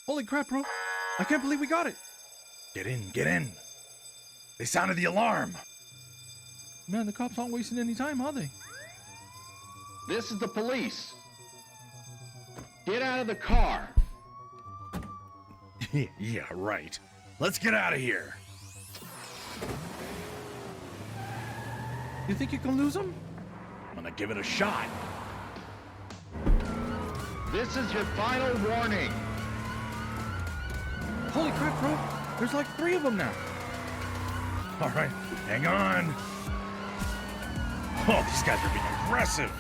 Holy crap, bro. I can't believe we got it. Get in. They sounded the alarm. Man, the cops aren't wasting any time, are they? This is the police. Get out of the car. Yeah, right. Let's get out of here. You think you can lose them? I'm gonna give it a shot. This is your final warning. Holy crap, bro. There's like 3 of them now. All right, hang on. Oh, these guys are being aggressive.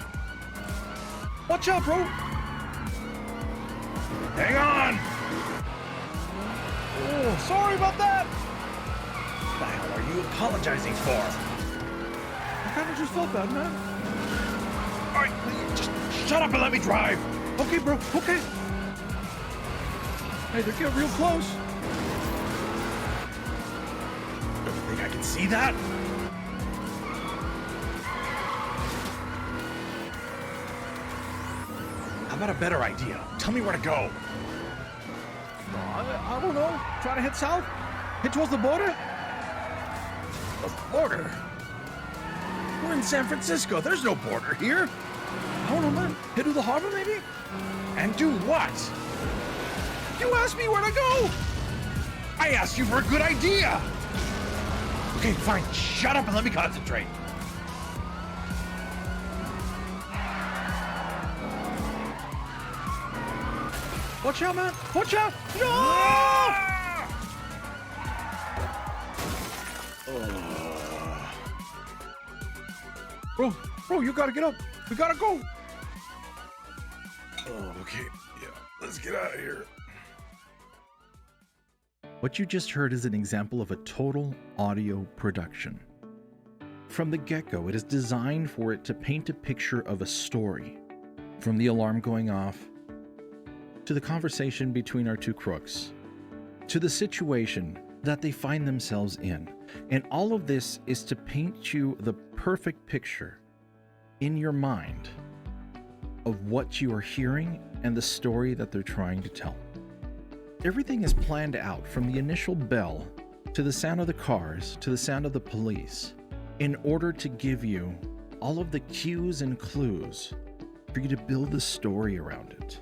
Watch out, bro. Hang on. Oh, sorry about that. What the hell are you apologizing for? I kind of just felt bad, man. All right, just shut up and let me drive. Okay, bro. Okay. Hey, they're getting real close. Don't think I can see that? How about a better idea? Tell me where to go. I don't know. Try to head south? Head towards the border? The border? We're in San Francisco. There's no border here. I don't know, man. Head to the harbor, maybe? And do what? You asked me where to go! I asked you for a good idea. Okay, fine. Shut up and let me concentrate. Watch out, man! Watch out! No! Bro, you gotta get up. We gotta go. Oh, okay. Yeah, let's get out of here. What you just heard is an example of a total audio production. From the get-go, it is designed for it to paint a picture of a story. From the alarm going off, to the conversation between our 2 crooks, to the situation that they find themselves in. And all of this is to paint you the perfect picture in your mind of what you are hearing and the story that they're trying to tell. Everything is planned out from the initial bell to the sound of the cars to the sound of the police in order to give you all of the cues and clues for you to build the story around it.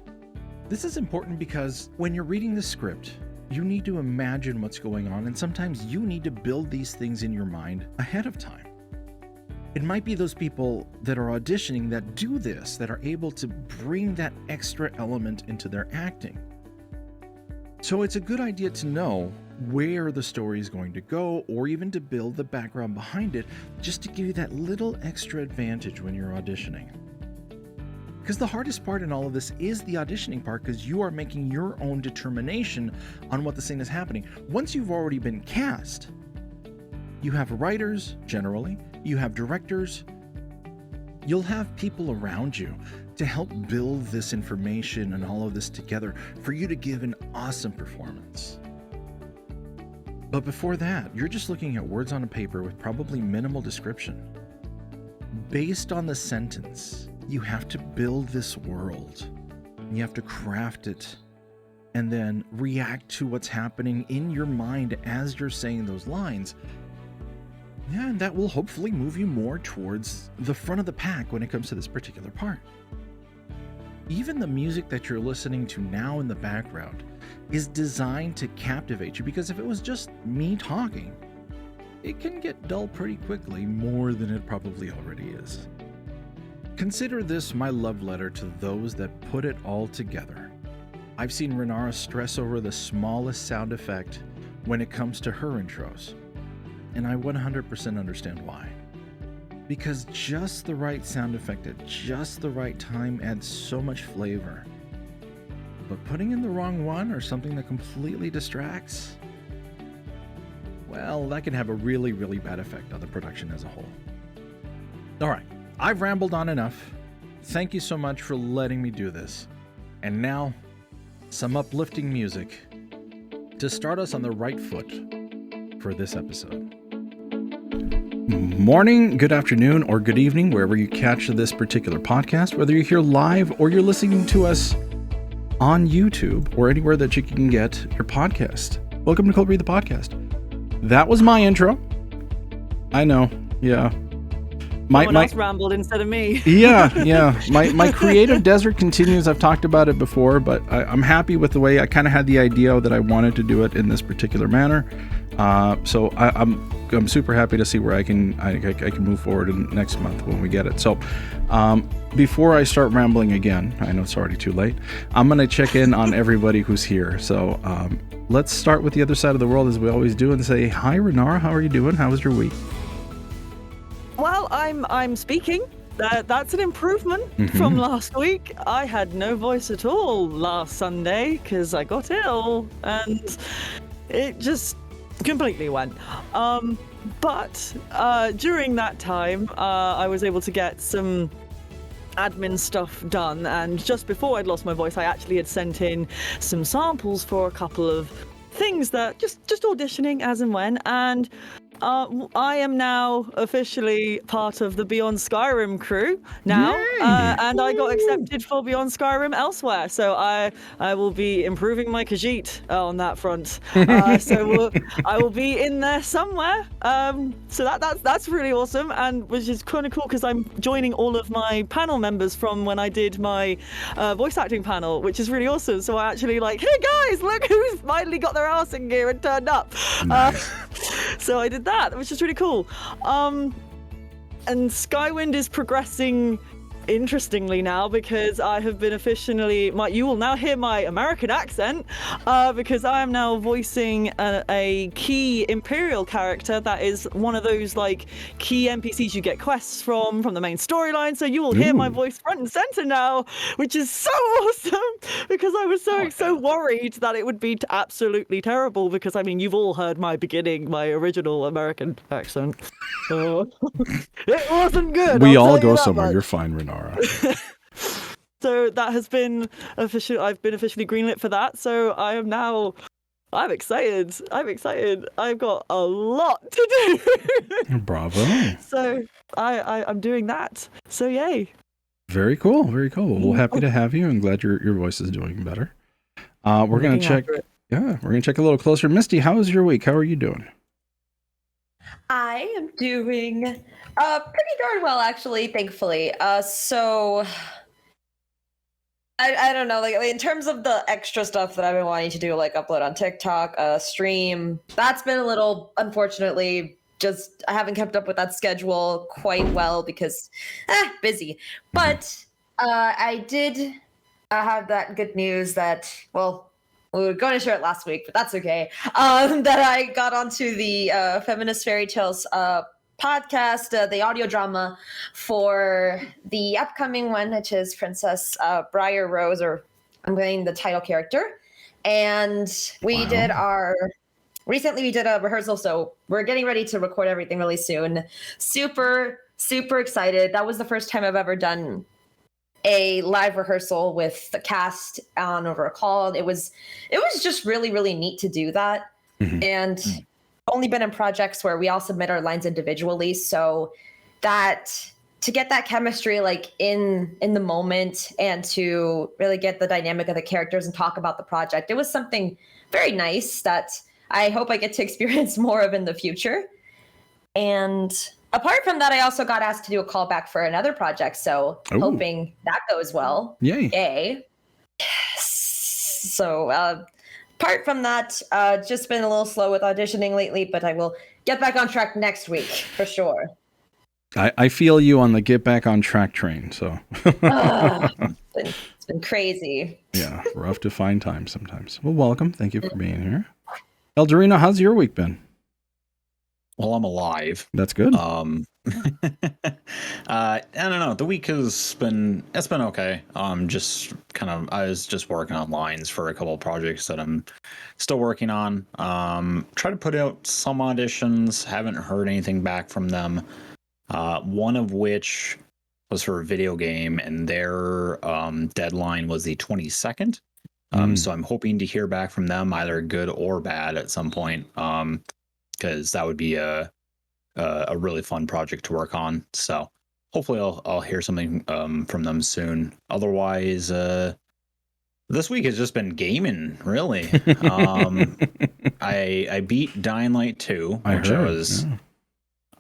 This is important because when you're reading the script, you need to imagine what's going on, and sometimes you need to build these things in your mind ahead of time. It might be those people that are auditioning that do this, that are able to bring that extra element into their acting. So it's a good idea to know where the story is going to go, or even to build the background behind it, just to give you that little extra advantage when you're auditioning. Because the hardest part in all of this is the auditioning part, because you are making your own determination on what the scene is happening. Once you've already been cast, you have writers, generally, you have directors, you'll have people around you to help build this information and all of this together for you to give an awesome performance. But before that, you're just looking at words on a paper with probably minimal description. Based on the sentence, you have to build this world. You have to craft it and then react to what's happening in your mind as you're saying those lines. Yeah, and that will hopefully move you more towards the front of the pack when it comes to this particular part. Even the music that you're listening to now in the background is designed to captivate you, because if it was just me talking, it can get dull pretty quickly, more than it probably already is. Consider this my love letter to those that put it all together. I've seen Renara stress over the smallest sound effect when it comes to her intros, and I 100% understand why. Because just the right sound effect at just the right time adds so much flavor. But putting in the wrong one, or something that completely distracts, well, that can have a really, really bad effect on the production as a whole. All right, I've rambled on enough. Thank you so much for letting me do this. And now, some uplifting music to start us on the right foot for this episode. Morning, good afternoon, or good evening, wherever you catch this particular podcast, whether you're here live or you're listening to us on YouTube or anywhere that you can get your podcast. Welcome to Cold Read the Podcast. That was my intro. I know. Yeah. Someone else rambled instead of me. Yeah. My creative desert continues. I've talked about it before, but I'm happy with the way I kind of had the idea that I wanted to do it in this particular manner. So I'm super happy to see where I can move forward in next month when we get it. So before I start rambling again, I know it's already too late, I'm going to check in on everybody who's here. So let's start with the other side of the world as we always do and say, hi, Renara, how are you doing? How was your week? Well, I'm speaking. That's an improvement from last week. I had no voice at all last Sunday because I got ill and it just completely went. But during that time, I was able to get some admin stuff done, and just before I'd lost my voice, I actually had sent in some samples for a couple of things that just auditioning as and when, and I am now officially part of the Beyond Skyrim crew now, and I got accepted for Beyond Skyrim elsewhere, so I will be improving my Khajiit on that front. So I will be in there somewhere. So that's really awesome, and which is kind of cool because I'm joining all of my panel members from when I did my voice acting panel, which is really awesome. So I actually hey guys, look who's finally got their ass in gear and turned up. Nice. So I did that, which is really cool. And Skywind is progressing interestingly now because I have been officially, you will now hear my American accent because I am now voicing a key Imperial character that is one of those key NPCs you get quests from the main storyline. So you will hear my voice front and center now, which is so awesome because I was so worried that it would be absolutely terrible because you've all heard my original American accent. So it wasn't good. We all go somewhere. You're fine, Renara. So that has been official. I've been officially greenlit for that. So I'm excited. I've got a lot to do. Bravo. So I'm doing that. So yay. Very cool. Very cool. Well, happy to have you. I'm glad your voice is doing better. We're gonna check. Yeah, we're gonna check a little closer. Misty, how was your week? How are you doing? I am doing pretty darn well, actually, thankfully. So I don't know, in terms of the extra stuff that I've been wanting to do, upload on TikTok, stream, that's been a little, unfortunately, just I haven't kept up with that schedule quite well because busy. But I did have that good news that, well, we were going to share it last week, but that's okay. That I got onto the Feminist Fairy Tales podcast, the audio drama for the upcoming one, which is Princess Briar Rose, or I'm getting the title character. And we recently we did a rehearsal, so we're getting ready to record everything really soon. Super, super excited. That was the first time I've ever done a live rehearsal with the cast on over a call. It was just really, really neat to do that. And only been in projects where we all submit our lines individually, so that to get that chemistry in the moment and to really get the dynamic of the characters and talk about the project, it was something very nice that I hope I get to experience more of in the future. And apart from that, I also got asked to do a callback for another project, so hoping that goes well. Yay. So apart from that, just been a little slow with auditioning lately, but I will get back on track next week for sure. I feel you on the get back on track train, so. It's been crazy. Yeah, rough to find time sometimes. Well, welcome. Thank you for being here. Eldurrino, how's your week been? Well, I'm alive. That's good. I don't know. The week it's been okay. I was just working on lines for a couple of projects that I'm still working on. Try to put out some auditions. Haven't heard anything back from them. One of which was for a video game, and their deadline was the 22nd. So I'm hoping to hear back from them, either good or bad, at some point. Because that would be a really fun project to work on. So hopefully I'll hear something from them soon. Otherwise, This week has just been gaming, really. I beat Dying Light 2, which I was.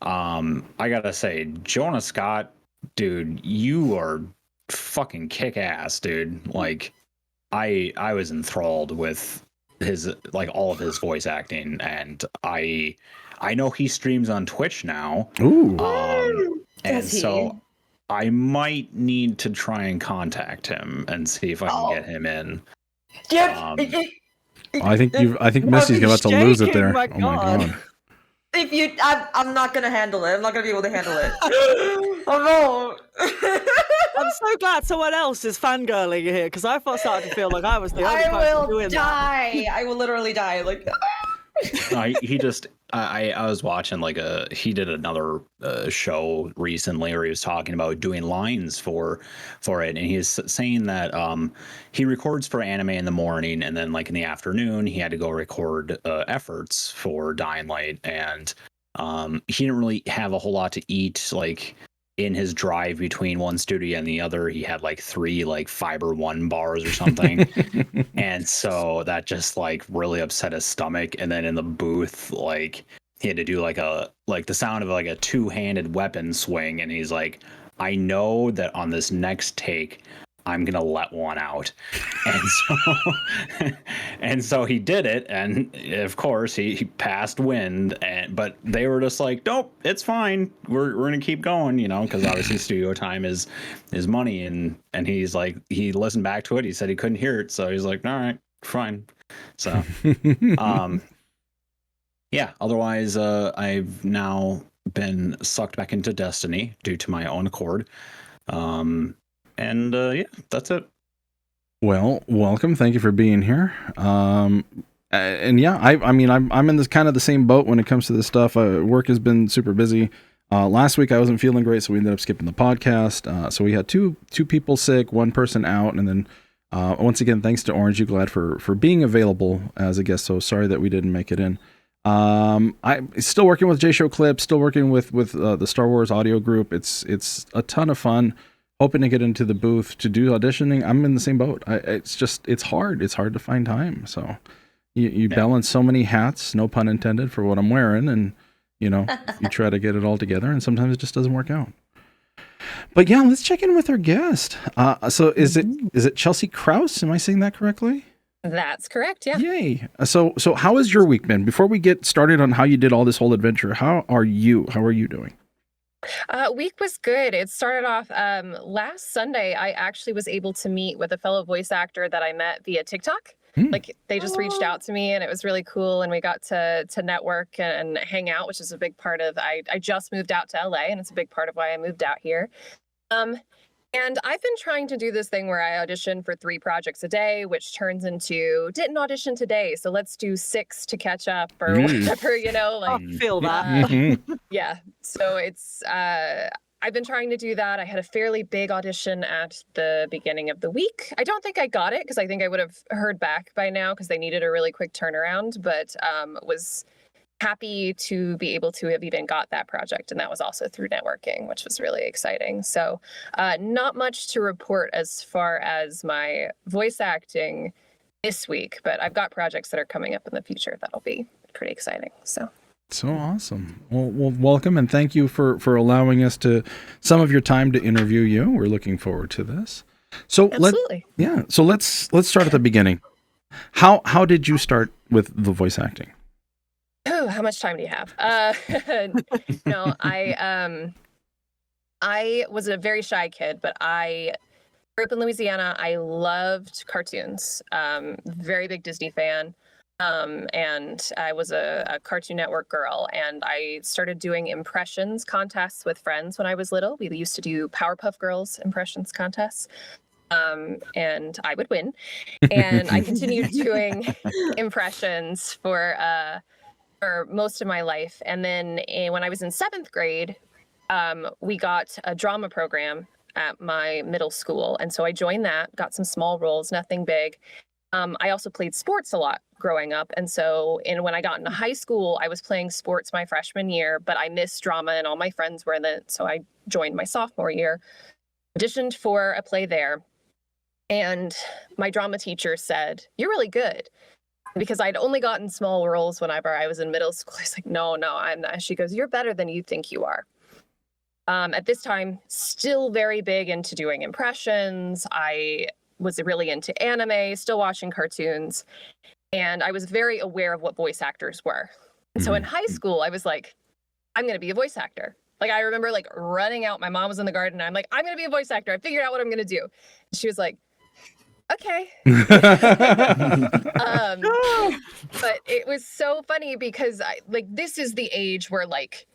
I gotta say, Jonah Scott, dude, you are fucking kick ass, dude. Like, I was enthralled with his like all of his voice acting, and I know he streams on Twitch now. Ooh. And Does he? so I might need to try and contact him and see if I can get him in. Yep. I think Misty's about to lose it there. My Oh my god. If you, I'm not gonna handle it. I'm not gonna be able to handle it. Oh no! I'm so glad someone else is fangirling here because I started to feel like I was the only I person will doing that. die. I will literally die. Like. I was watching he did another show recently where he was talking about doing lines for it, and he's saying that he records for anime in the morning, and then like in the afternoon he had to go record efforts for Dying Light, and he didn't really have a whole lot to eat like in his drive between one studio and the other. He had like 3 like Fiber One bars or something. And so that just like really upset his stomach. And then in the booth, like he had to do like the sound of like a 2-handed weapon swing. And he's like, I know that on this next take, I'm gonna let one out. And so he did it, and of course he passed wind, but they were just like, nope, it's fine, we're gonna keep going, because obviously studio time is money, and he's like, he listened back to it, he said he couldn't hear it, so he's like, all right, fine. So yeah, otherwise I've now been sucked back into Destiny due to my own accord. And yeah, that's it. Well, welcome. Thank you for being here. And yeah, I mean, I'm in this kind of the same boat when it comes to this stuff. Work has been super busy. Last week I wasn't feeling great, so we ended up skipping the podcast. So we had two people sick, one person out, and then once again, thanks to Orange You Glad for being available as a guest. So sorry that we didn't make it in. I'm still working with J-Show Clips, still working with the Star Wars audio group. It's a ton of fun. Hoping to get into the booth to do auditioning. I'm in the same boat. It's hard. It's hard to find time. So you balance so many hats, no pun intended, for what I'm wearing, and you try to get it all together, and sometimes it just doesn't work out. But yeah, let's check in with our guest. So is it Chelsea Krause? Am I saying that correctly? That's correct. Yeah. Yay. So how has your week been? Before we get started on how you did all this whole adventure, how are you doing? Week was good. It started off last Sunday. I actually was able to meet with a fellow voice actor that I met via TikTok. Like they just reached out to me, and it was really cool. And we got to network and hang out, which is a big part of. I just moved out to LA, and it's a big part of why I moved out here. And I've been trying to do this thing where I audition for 3 projects a day, which turns into didn't audition today, so let's do 6 to catch up or whatever, I feel that. Yeah. So it's I've been trying to do that. I had a fairly big audition at the beginning of the week. I don't think I got it because I think I would have heard back by now because they needed a really quick turnaround, but was happy to be able to have even got that project, and that was also through networking, which was really exciting. So not much to report as far as my voice acting this week, but I've got projects that are coming up in the future that'll be pretty exciting. So awesome. Well, welcome, and thank you for allowing us some of your time to interview you. We're looking forward to this. So absolutely. Let's start at the beginning. How did you start with the voice acting? Oh, how much time do you have? No, I was a very shy kid, but I grew up in Louisiana. I loved cartoons. Very big Disney fan. And I was a Cartoon Network girl, and I started doing impressions contests with friends when I was little. We used to do Powerpuff Girls impressions contests. And I would win. And I continued doing impressions for most of my life. And then when I was in 7th grade, we got a drama program at my middle school. And so I joined that, got some small roles, nothing big. I also played sports a lot growing up. And so when I got into high school, I was playing sports my freshman year, but I missed drama and all my friends were in it. So I joined my sophomore year, auditioned for a play there. And my drama teacher said, "You're really good." Because I'd only gotten small roles whenever I was in middle school. I was like, no, I'm not. She goes, "You're better than you think you are." At this time, still very big into doing impressions. I was really into anime, still watching cartoons. And I was very aware of what voice actors were. And so in high school, I was like, I'm going to be a voice actor. Like, I remember like running out. My mom was in the garden. And I'm like, I'm going to be a voice actor. I figured out what I'm going to do. And she was like, okay. But it was so funny because this is the age where like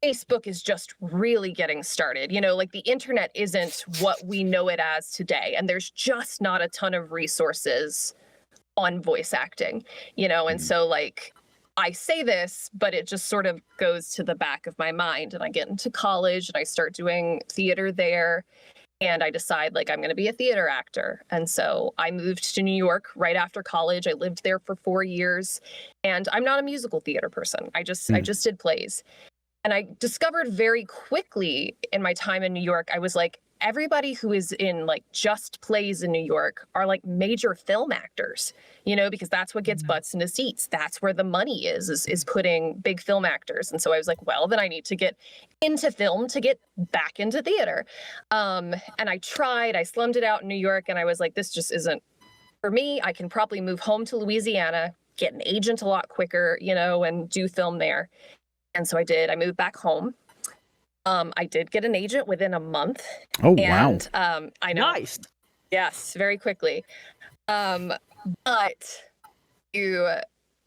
Facebook is just really getting started. You know, like the internet isn't what we know it as today. And there's just not a ton of resources on voice acting, you know? And so like, I say this, but it just sort of goes to the back of my mind, and I get into college and I start doing theater there. And I decide like I'm going to be a theater actor. And so I moved to New York right after college. I lived there for 4 years, and I'm not a musical theater person. I just did plays. And I discovered very quickly in my time in New York, I was like, everybody who is in like just plays in New York are like major film actors, you know, because that's what gets butts into seats. That's where the money is putting big film actors. And so I was like, well, then I need to get into film to get back into theater. And I slummed it out in New York, and I was like, this just isn't for me. I can probably move home to Louisiana, get an agent a lot quicker, you know, and do film there. And so I did. I moved back home. I did get an agent within a month. Oh, and, wow. I know. Nice. Yes, very quickly. But you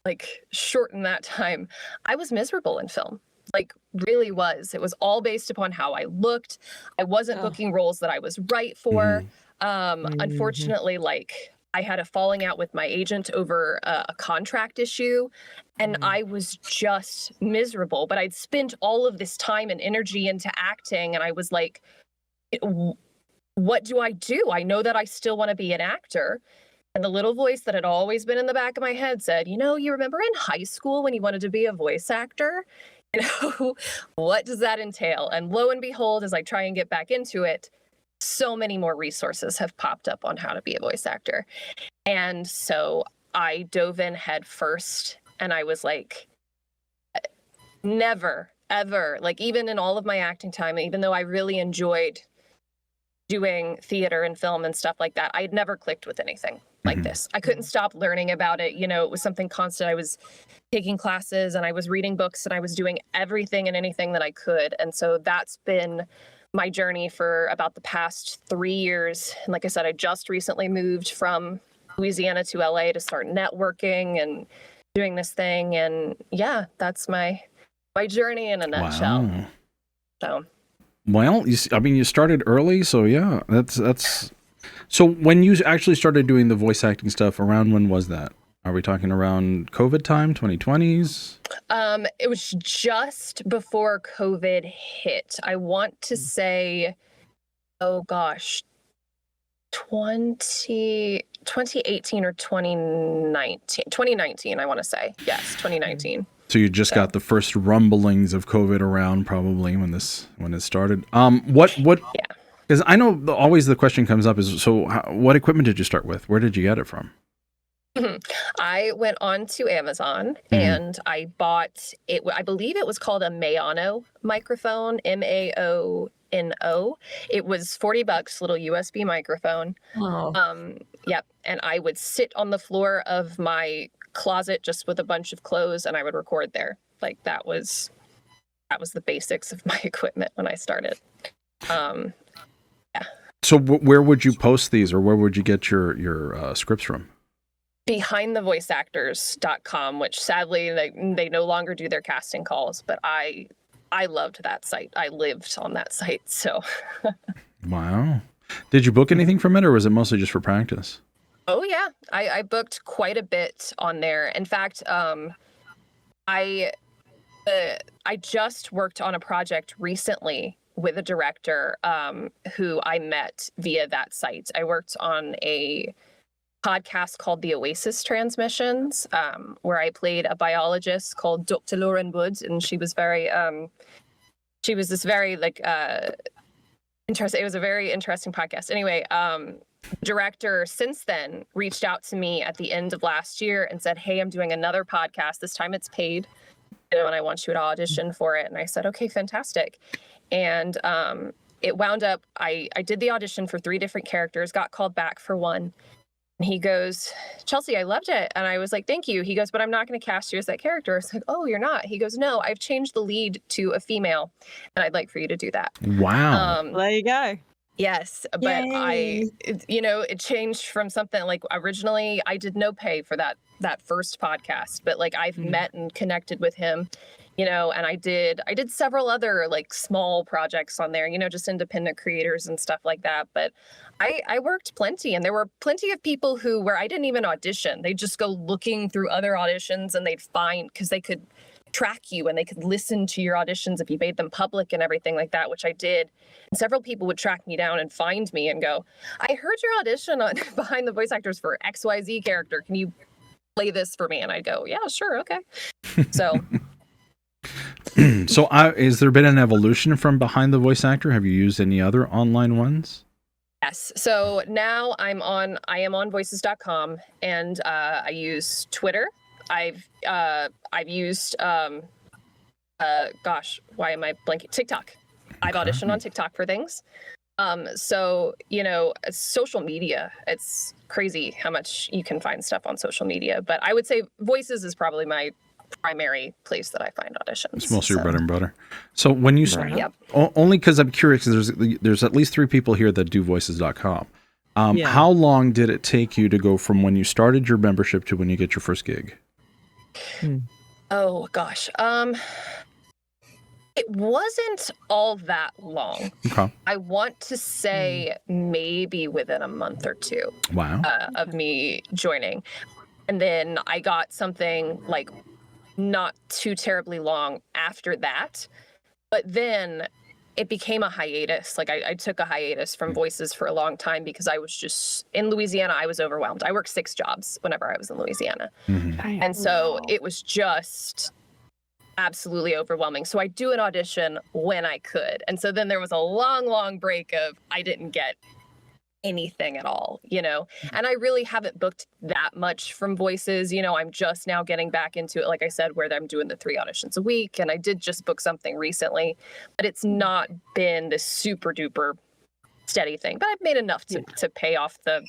like shorten that time. I was miserable in film. Like really was. It was all based upon how I looked. I wasn't booking roles that I was right for. Unfortunately, like I had a falling out with my agent over a contract issue, and I was just miserable. But I'd spent all of this time and energy into acting, and I was like, what do I do? I know that I still want to be an actor. And the little voice that had always been in the back of my head said, you know, you remember in high school when you wanted to be a voice actor? You know, what does that entail? And lo and behold, as I try and get back into it, so many more resources have popped up on how to be a voice actor. And so I dove in head first, and I was like, never, ever, like even in all of my acting time, even though I really enjoyed doing theater and film and stuff like that, I had never clicked with anything like this. I couldn't stop learning about it. You know, it was something constant. I was taking classes, and I was reading books, and I was doing everything and anything that I could. And so that's been my journey for about the past 3 years. And like I said, I just recently moved from Louisiana to LA to start networking and doing this thing. And yeah, that's my journey in a nutshell. Wow. So. Well, you started early, so yeah, that's. So when you actually started doing the voice acting stuff, around when was that? Are we talking around COVID time, 2020s? It was just before COVID hit. I want to say, oh gosh, 2018 or 2019. 2019, I want to say. Yes, 2019. So you just got the first rumblings of COVID around probably when this started. What? Yeah. Because I know always the question comes up is, so what equipment did you start with? Where did you get it from? I went on to Amazon and I bought it. I believe it was called a Maono microphone, Maono. It was $40, little USB microphone. Oh. Yep. And I would sit on the floor of my closet just with a bunch of clothes, and I would record there. Like that was the basics of my equipment when I started. Yeah. So where would you post these, or where would you get your scripts from? Behindthevoiceactors.com, which sadly they no longer do their casting calls, but I loved that site. I lived on that site. So Wow. Did you book anything from it, or was it mostly just for practice? Oh yeah, I booked quite a bit on there. In fact, I just worked on a project recently with a director who I met via that site. I worked on a podcast called The Oasis Transmissions, where I played a biologist called Dr. Lauren Wood, and she was very she was this very like interesting. It was a very interesting podcast. Anyway, Director since then reached out to me at the end of last year and said, hey, I'm doing another podcast. This time it's paid, and I want you to audition for it. And I said, okay, fantastic. And it wound up, I did the audition for 3 different characters, got called back for one. And he goes, Chelsea, I loved it. And I was like, thank you. He goes, but I'm not going to cast you as that character. I was like, oh, you're not? He goes, no, I've changed the lead to a female, and I'd like for you to do that. Wow. There you go. Yes, but it changed from something like originally I did no pay for that first podcast, but like I've met and connected with him, and I did several other like small projects on there, just independent creators and stuff like that. But I worked plenty, and there were plenty of people where I didn't even audition. They'd just go looking through other auditions, and they'd find, because they could track you and they could listen to your auditions if you made them public and everything like that, which I did. And several people would track me down and find me and go, I heard your audition on Behind the Voice Actors for XYZ character. Can you play this for me? And I'd go, yeah, sure. Okay. So. So has there been an evolution from Behind the Voice Actor? Have you used any other online ones? Yes. So now I am on voices.com, and I use Twitter. I've used why am I blanking? TikTok. I've auditioned on TikTok for things. So social media, it's crazy how much you can find stuff on social media, but I would say Voices is probably my primary place that I find auditions. It's mostly your bread and butter. So when you Yep. only because I'm curious, because there's at least 3 people here that do voices.com. How long did it take you to go from when you started your membership to when you get your first gig? Oh gosh. It wasn't all that long. Okay. I want to say maybe within a month or 2. Wow. Of me joining. And then I got something like not too terribly long after that. But then it became a hiatus. Like I took a hiatus from Voices for a long time because I was just in Louisiana. I was overwhelmed. I worked 6 jobs whenever I was in Louisiana. Mm-hmm. And so it was just absolutely overwhelming. So I do an audition when I could. And so then there was a long, long break of I didn't get anything at all, and I really haven't booked that much from Voices. I'm just now getting back into it, like I said, where I'm doing the 3 auditions a week, and I did just book something recently, but it's not been the super duper steady thing, but I've made enough to pay off the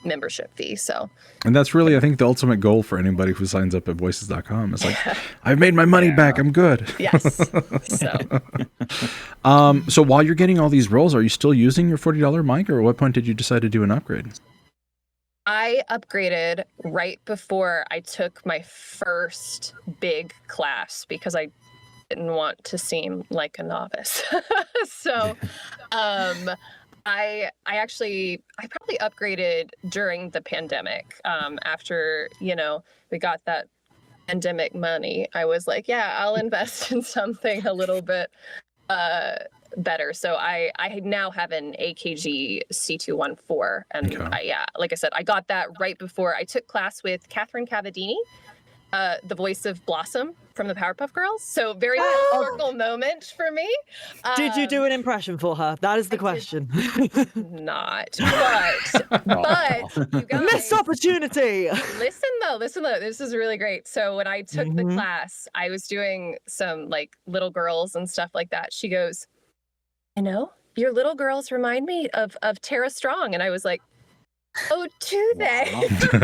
membership fee. So, and that's really, I think, the ultimate goal for anybody who signs up at voices.com. It's like, I've made my money back. I'm good. Yes. So while you're getting all these roles, are you still using your $40 mic, or at what point did you decide to do an upgrade? I upgraded right before I took my first big class because I didn't want to seem like a novice. So, I probably upgraded during the pandemic. After, we got that pandemic money, I was like, yeah, I'll invest in something a little bit better. So I now have an AKG C214. And like I said, I got that right before I took class with Catherine Cavadini, the voice of Blossom from the Powerpuff Girls. So very full circle moment for me. Did you do an impression for her? That is the question. Not, but you guys, missed opportunity. Listen though, this is really great. So when I took the class, I was doing some like little girls and stuff like that. She goes, your little girls remind me of Tara Strong. And I was like, oh, do they? Who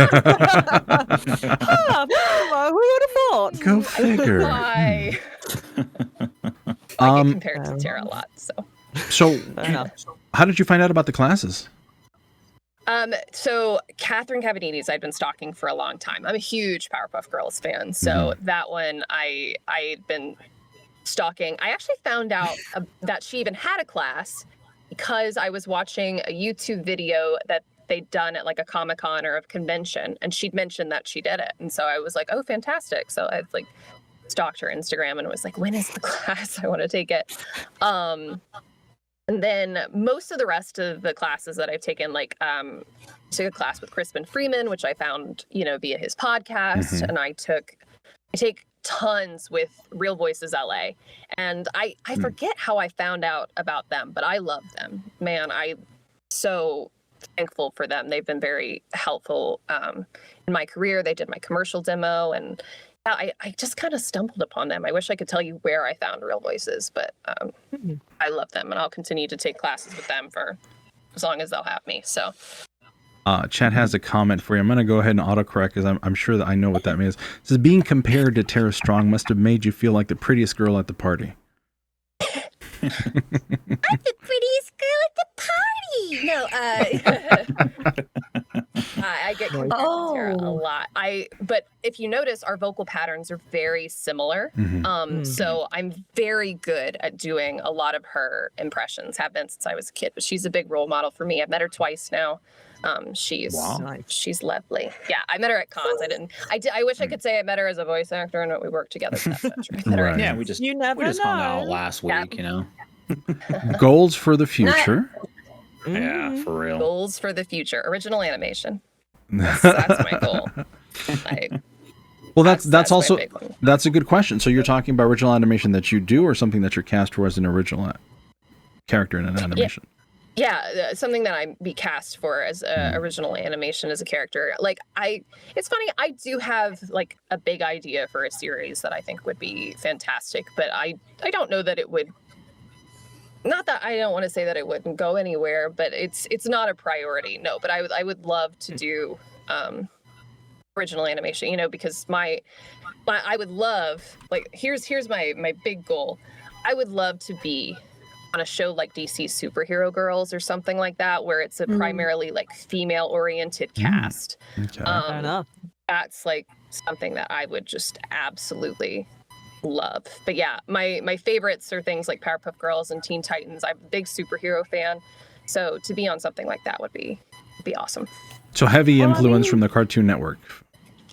would have thought? Go figure. I get compared to Tara a lot. So how did you find out about the classes? So Catherine Cavadini's I'd been stalking for a long time. I'm a huge Powerpuff Girls fan. So that one I'd been stalking. I actually found out that she even had a class because I was watching a YouTube video that they'd done at like a Comic-Con or a convention, and she'd mentioned that she did it. And so I was like, oh, fantastic. So I like stalked her Instagram and was like, when is the class? I want to take it. And then most of the rest of the classes that I've taken, like took a class with Crispin Freeman, which I found, via his podcast. And I take tons with Real Voices LA. And I forget how I found out about them, but I love them. Man, thankful for them. They've been very helpful in my career. They did my commercial demo, and I just kind of stumbled upon them. I wish I could tell you where I found Real Voices, but I love them, and I'll continue to take classes with them for as long as they'll have me. So. Chat has a comment for you. I'm going to go ahead and autocorrect because I'm sure that I know what that means. It says, being compared to Tara Strong must have made you feel like the prettiest girl at the party. I'm the prettiest girl at the party. No, I get compared to Tara a lot. But if you notice, our vocal patterns are very similar. So I'm very good at doing a lot of her impressions. Have been since I was a kid. But she's a big role model for me. I've met her twice now. She's lovely. Yeah, I met her at cons. I wish I could say I met her as a voice actor and we worked together. But that's not true. Right. Yeah, we just hung out last week, you know. Goals for the future. Yeah, for real. Goals for the future. Original animation. That's my goal. Well, that's also that's a good question. So you're talking about original animation that you do, or something that you're cast for as an original character in an animation? Yeah, something that I'd be cast for as original animation as a character. Like it's funny, I do have like a big idea for a series that I think would be fantastic, but I don't know that it would. Not that I don't want to say that it wouldn't go anywhere, but it's not a priority. No, but I would love to do original animation, you know, because I would love, like, here's my big goal. I would love to be on a show like DC's Superhero Girls or something like that, where it's a primarily like female oriented cast. Okay. Fair enough. That's like something that I would just absolutely love. But yeah, my favorites are things like Powerpuff Girls and Teen Titans. I'm a big superhero fan, so to be on something like that would be awesome. So heavy influence from the Cartoon Network.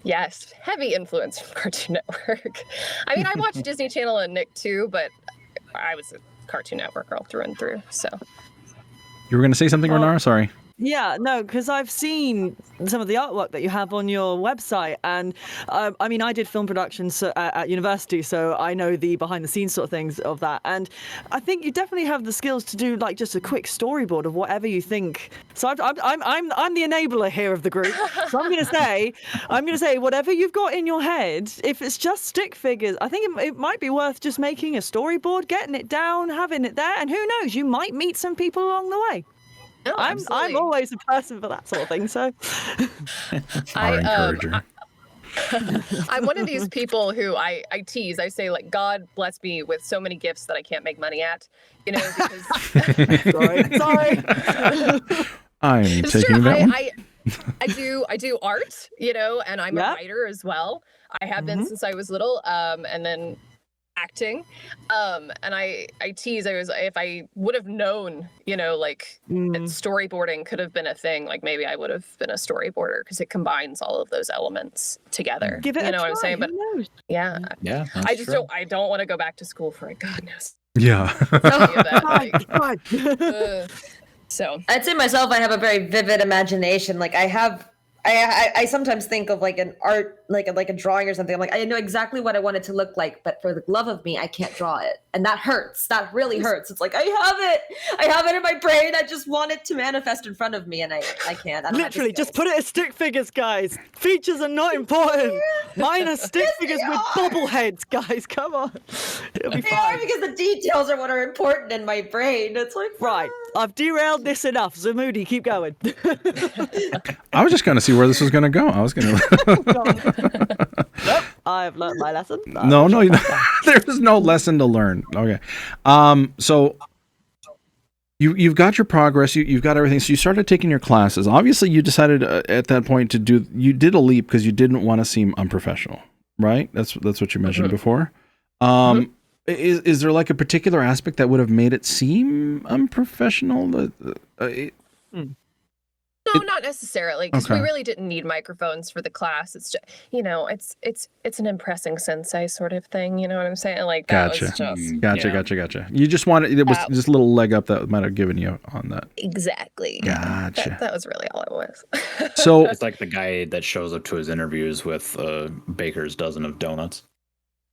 Yes, heavy influence from Cartoon Network. I mean, I watched Disney Channel and Nick too, but I was a Cartoon Network girl through and through. So You were going to say something, Renara? Sorry. Yeah, no, because I've seen some of the artwork that you have on your website, and I mean, I did film productions at university, so I know the behind-the-scenes sort of things of that, and I think you definitely have the skills to do like just a quick storyboard of whatever you think. So I'm the enabler here of the group. So I'm gonna say whatever you've got in your head. If it's just stick figures, I think it might be worth just making a storyboard, getting it down, having it there, and who knows, you might meet some people along the way. No, I'm always a person for that sort of thing. So, Encourager. I'm one of these people who I tease. I say, like, God bless me with so many gifts that I can't make money at. You know, because sorry. I'm it's taking true. that one. I do art, you know, and I'm a writer as well. I have been since I was little, and then acting, and I tease. If I would have known, you know, like that storyboarding could have been a thing, like maybe I would have been a storyboarder, because it combines all of those elements together. Give it you know a what I'm try. saying? But yeah, I just true. I don't want to go back to school for it. God knows. Yeah. So I'd say myself, I have a very vivid imagination. Like I sometimes think of like an art, like a drawing or something. I'm like, I know exactly what I want it to look like, but for the love of me, I can't draw it. And that hurts. That really hurts. It's like, I have it in my brain. I just want it to manifest in front of me, and I can't. I don't have the Literally, just skills. put it as stick figures, guys. Features are not important. Mine are stick figures with bobbleheads, guys. Come on. It'll be They are, fine. because the details are what are important in my brain. It's like, Right. I've derailed this enough. Zamoody, keep going. I was just going to see where this was going to go. I was going to. Nope. I've learned my lesson. No, there's no lesson to learn. Okay. So you've got your progress. You've got everything. So you started taking your classes. Obviously, you decided at that point you did a leap because you didn't want to seem unprofessional, right? That's what you mentioned before. Is there like a particular aspect that would have made it seem unprofessional? no, not necessarily, because Okay. we really didn't need microphones for the class. It's just, you know, it's an impressing sensei sort of thing. You know what I'm saying? Like that Gotcha. was just Gotcha. You just wanted, it was just a little leg up that might have given you on that. exactly. Gotcha. That was really all it was. So It's like the guy that shows up to his interviews with a baker's dozen of donuts.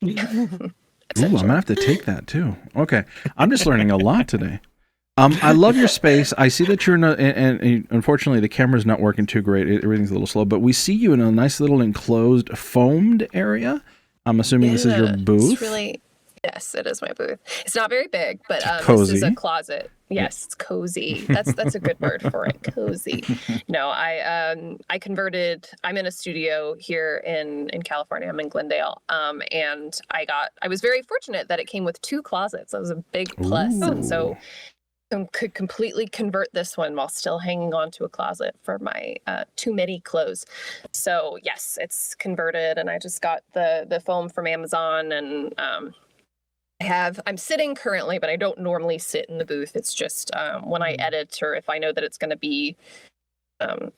ooh, I'm gonna have to take that too. Okay. I'm just learning a lot today. I love your space. I see that you're in and unfortunately the camera's not working too great. Everything's a little slow, but we see you in a nice little enclosed foamed area. I'm assuming this is your booth. It's really, yes, it is my booth. It's not very big, but Cozy. this is a closet. Yes, it's cozy. That's a good word for it. Cozy. No, I converted. I'm in a studio here in California. I'm in Glendale. And I was very fortunate that it came with 2 closets. That was a big plus. Ooh. And so could completely convert this one while still hanging on to a closet for my too many clothes. So yes, it's converted, and I just got the foam from Amazon, and I'm sitting currently, but I don't normally sit in the booth. It's just when I edit, or if I know that it's going to be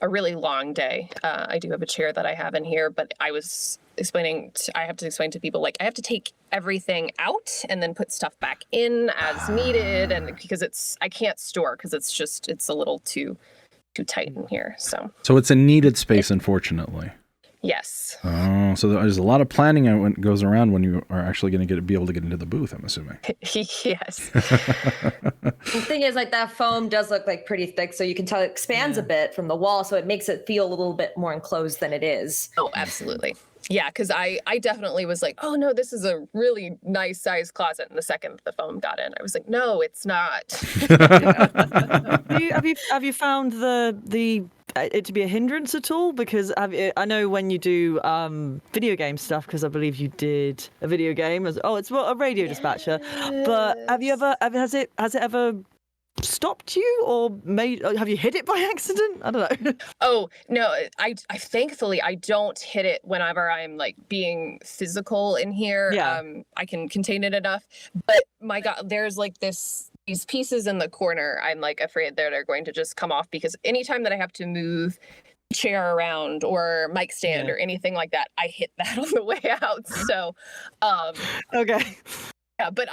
a really long day, I do have a chair that I have in here, but I have to explain to people, like, I have to take everything out and then put stuff back in as needed, and because I can't store, because it's a little too tight in here. So it's a needed space, unfortunately. Yes. Oh, so there's a lot of planning that goes around when you are actually going to be able to get into the booth, I'm assuming. Yes. The thing is, like, that foam does look like pretty thick, so you can tell it expands a bit from the wall, so it makes it feel a little bit more enclosed than it is. Oh, absolutely. Yeah, because I definitely was like, oh no, this is a really nice sized closet. And the second the foam got in, I was like, no, it's not. Have you found it to be a hindrance at all? Because I know when you do video game stuff, because I believe you did a video game it's a radio dispatcher. But has it ever stopped you, or have you hit it by accident? I don't know. Oh no, I thankfully I don't hit it whenever I'm like being physical in here. Yeah. I can contain it enough. But my God, there's like these pieces in the corner. I'm like afraid they're going to just come off, because anytime that I have to move chair around or mic stand or anything like that, I hit that on the way out. So okay. Yeah, but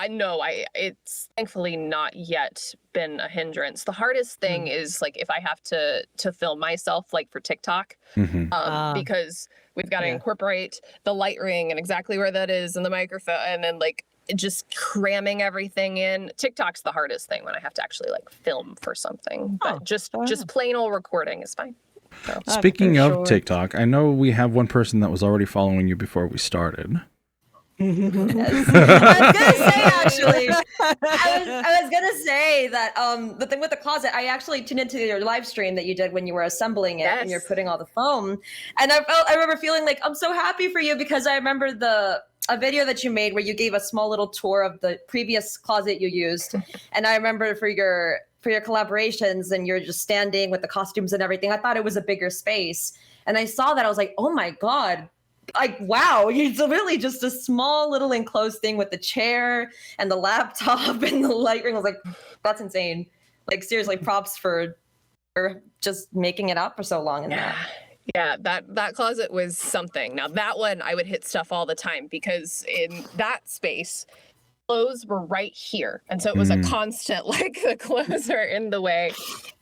it's thankfully not yet been a hindrance. The hardest thing is like if I have to film myself, like for TikTok, because we've got to incorporate the light ring and exactly where that is and the microphone, and then like just cramming everything in. TikTok's the hardest thing when I have to actually like film for something, but just plain old recording is fine. So. Speaking of TikTok, I know we have one person that was already following you before we started. Yes. I was gonna say, actually, I was gonna say that the thing with the closet, I actually tuned into your live stream that you did when you were assembling it and you're putting all the foam, and I remember feeling like I'm so happy for you, because I remember a video that you made where you gave a small little tour of the previous closet you used, and I remember for your collaborations, and you're just standing with the costumes and everything. I thought it was a bigger space, and I saw that, I was like, oh my God. Like, wow, it's really just a small little enclosed thing with the chair and the laptop and the light ring. I was like, that's insane. Like, seriously, props for just making it up for so long. Yeah, that closet was something. Now that one, I would hit stuff all the time, because in that space, clothes were right here. And so it was a constant, like, the clothes are in the way.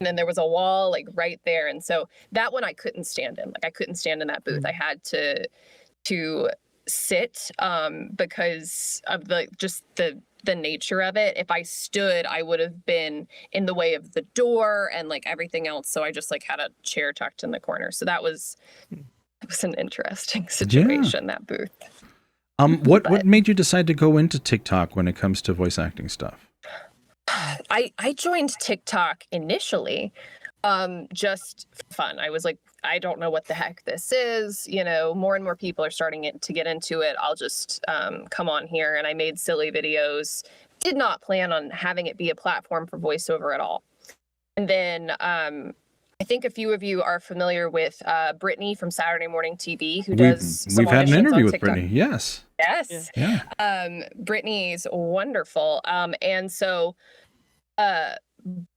And then there was a wall, like, right there. And so that one I couldn't stand in. Like, I couldn't stand in that booth. I had to sit because of the nature of it. If I stood, I would have been in the way of the door and like everything else. So I just like had a chair tucked in the corner. So that was an interesting situation, that booth. What made you decide to go into TikTok when it comes to voice acting stuff? I joined TikTok initially just for fun. I was like, I don't know what the heck this is. You know, more and more people are starting to get into it. I'll just come on here. And I made silly videos. Did not plan on having it be a platform for voiceover at all. And then I think a few of you are familiar with Brittany from Saturday Morning TV, who does some We've had an interview with TikTok. Brittany. Yes. Yes. Yeah. Brittany's wonderful. And so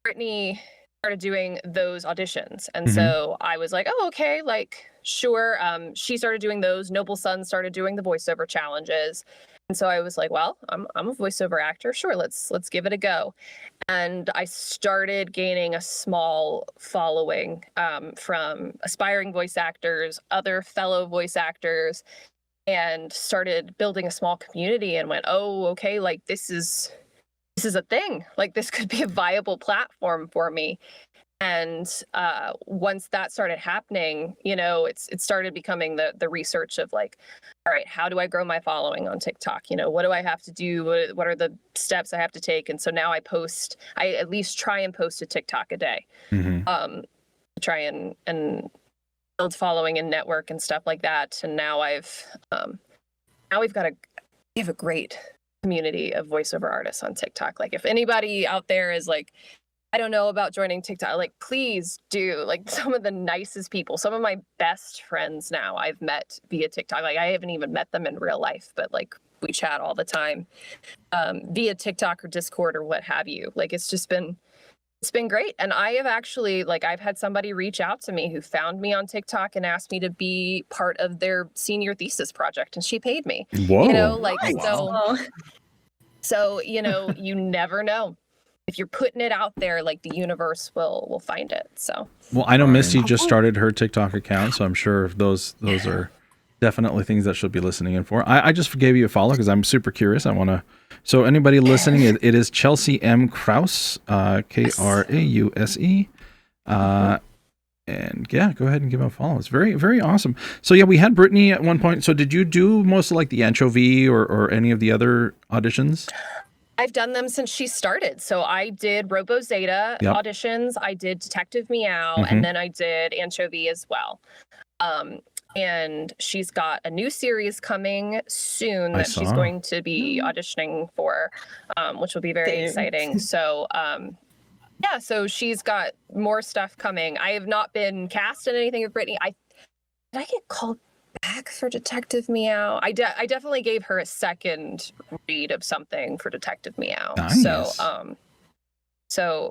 Brittany started doing those auditions. And so I was like, oh, okay, like, sure. She started doing those. Noble Son started doing the voiceover challenges. And so I was like, well, I'm a voiceover actor. Sure, let's give it a go. And I started gaining a small following from aspiring voice actors, other fellow voice actors, and started building a small community, and went, oh, okay, like this is this is a thing. Like, this could be a viable platform for me. And once that started happening, you know, it started becoming the research of like, all right, how do I grow my following on TikTok? You know, what do I have to do? What are the steps I have to take? And so now I at least try and post a TikTok a day. Try and build following and network and stuff like that. And now we have a great community of voiceover artists on TikTok. Like, if anybody out there is like, I don't know about joining TikTok, like, please do. Like, some of the nicest people, some of my best friends now I've met via TikTok. Like, I haven't even met them in real life, but like, we chat all the time via TikTok or Discord or what have you. Like, it's been great. And I have actually, like, I've had somebody reach out to me who found me on TikTok and asked me to be part of their senior thesis project, and she paid me. Whoa. You know, like, Wow. so, you know, you never know. If you're putting it out there, like, the universe will find it. So, Well, I know Misty just started her TikTok account, so I'm sure those are definitely things that she'll be listening in for. I just gave you a follow because I'm super curious. I want to. So anybody listening, it is Chelsea M. Krause, Krause. And yeah, go ahead and give him a follow. It's very, very awesome. So yeah, we had Brittany at one point. So did you do most of like the Anchovy or any of the other auditions? I've done them since she started. So I did Robo Zeta auditions. I did Detective Meow, and then I did Anchovy as well. And she's got a new series coming soon that she's going to be auditioning for, which will be very exciting. So, yeah, so she's got more stuff coming. I have not been cast in anything with Brittany. Did I get called back for Detective Meow? I definitely gave her a second read of something for Detective Meow. Nice.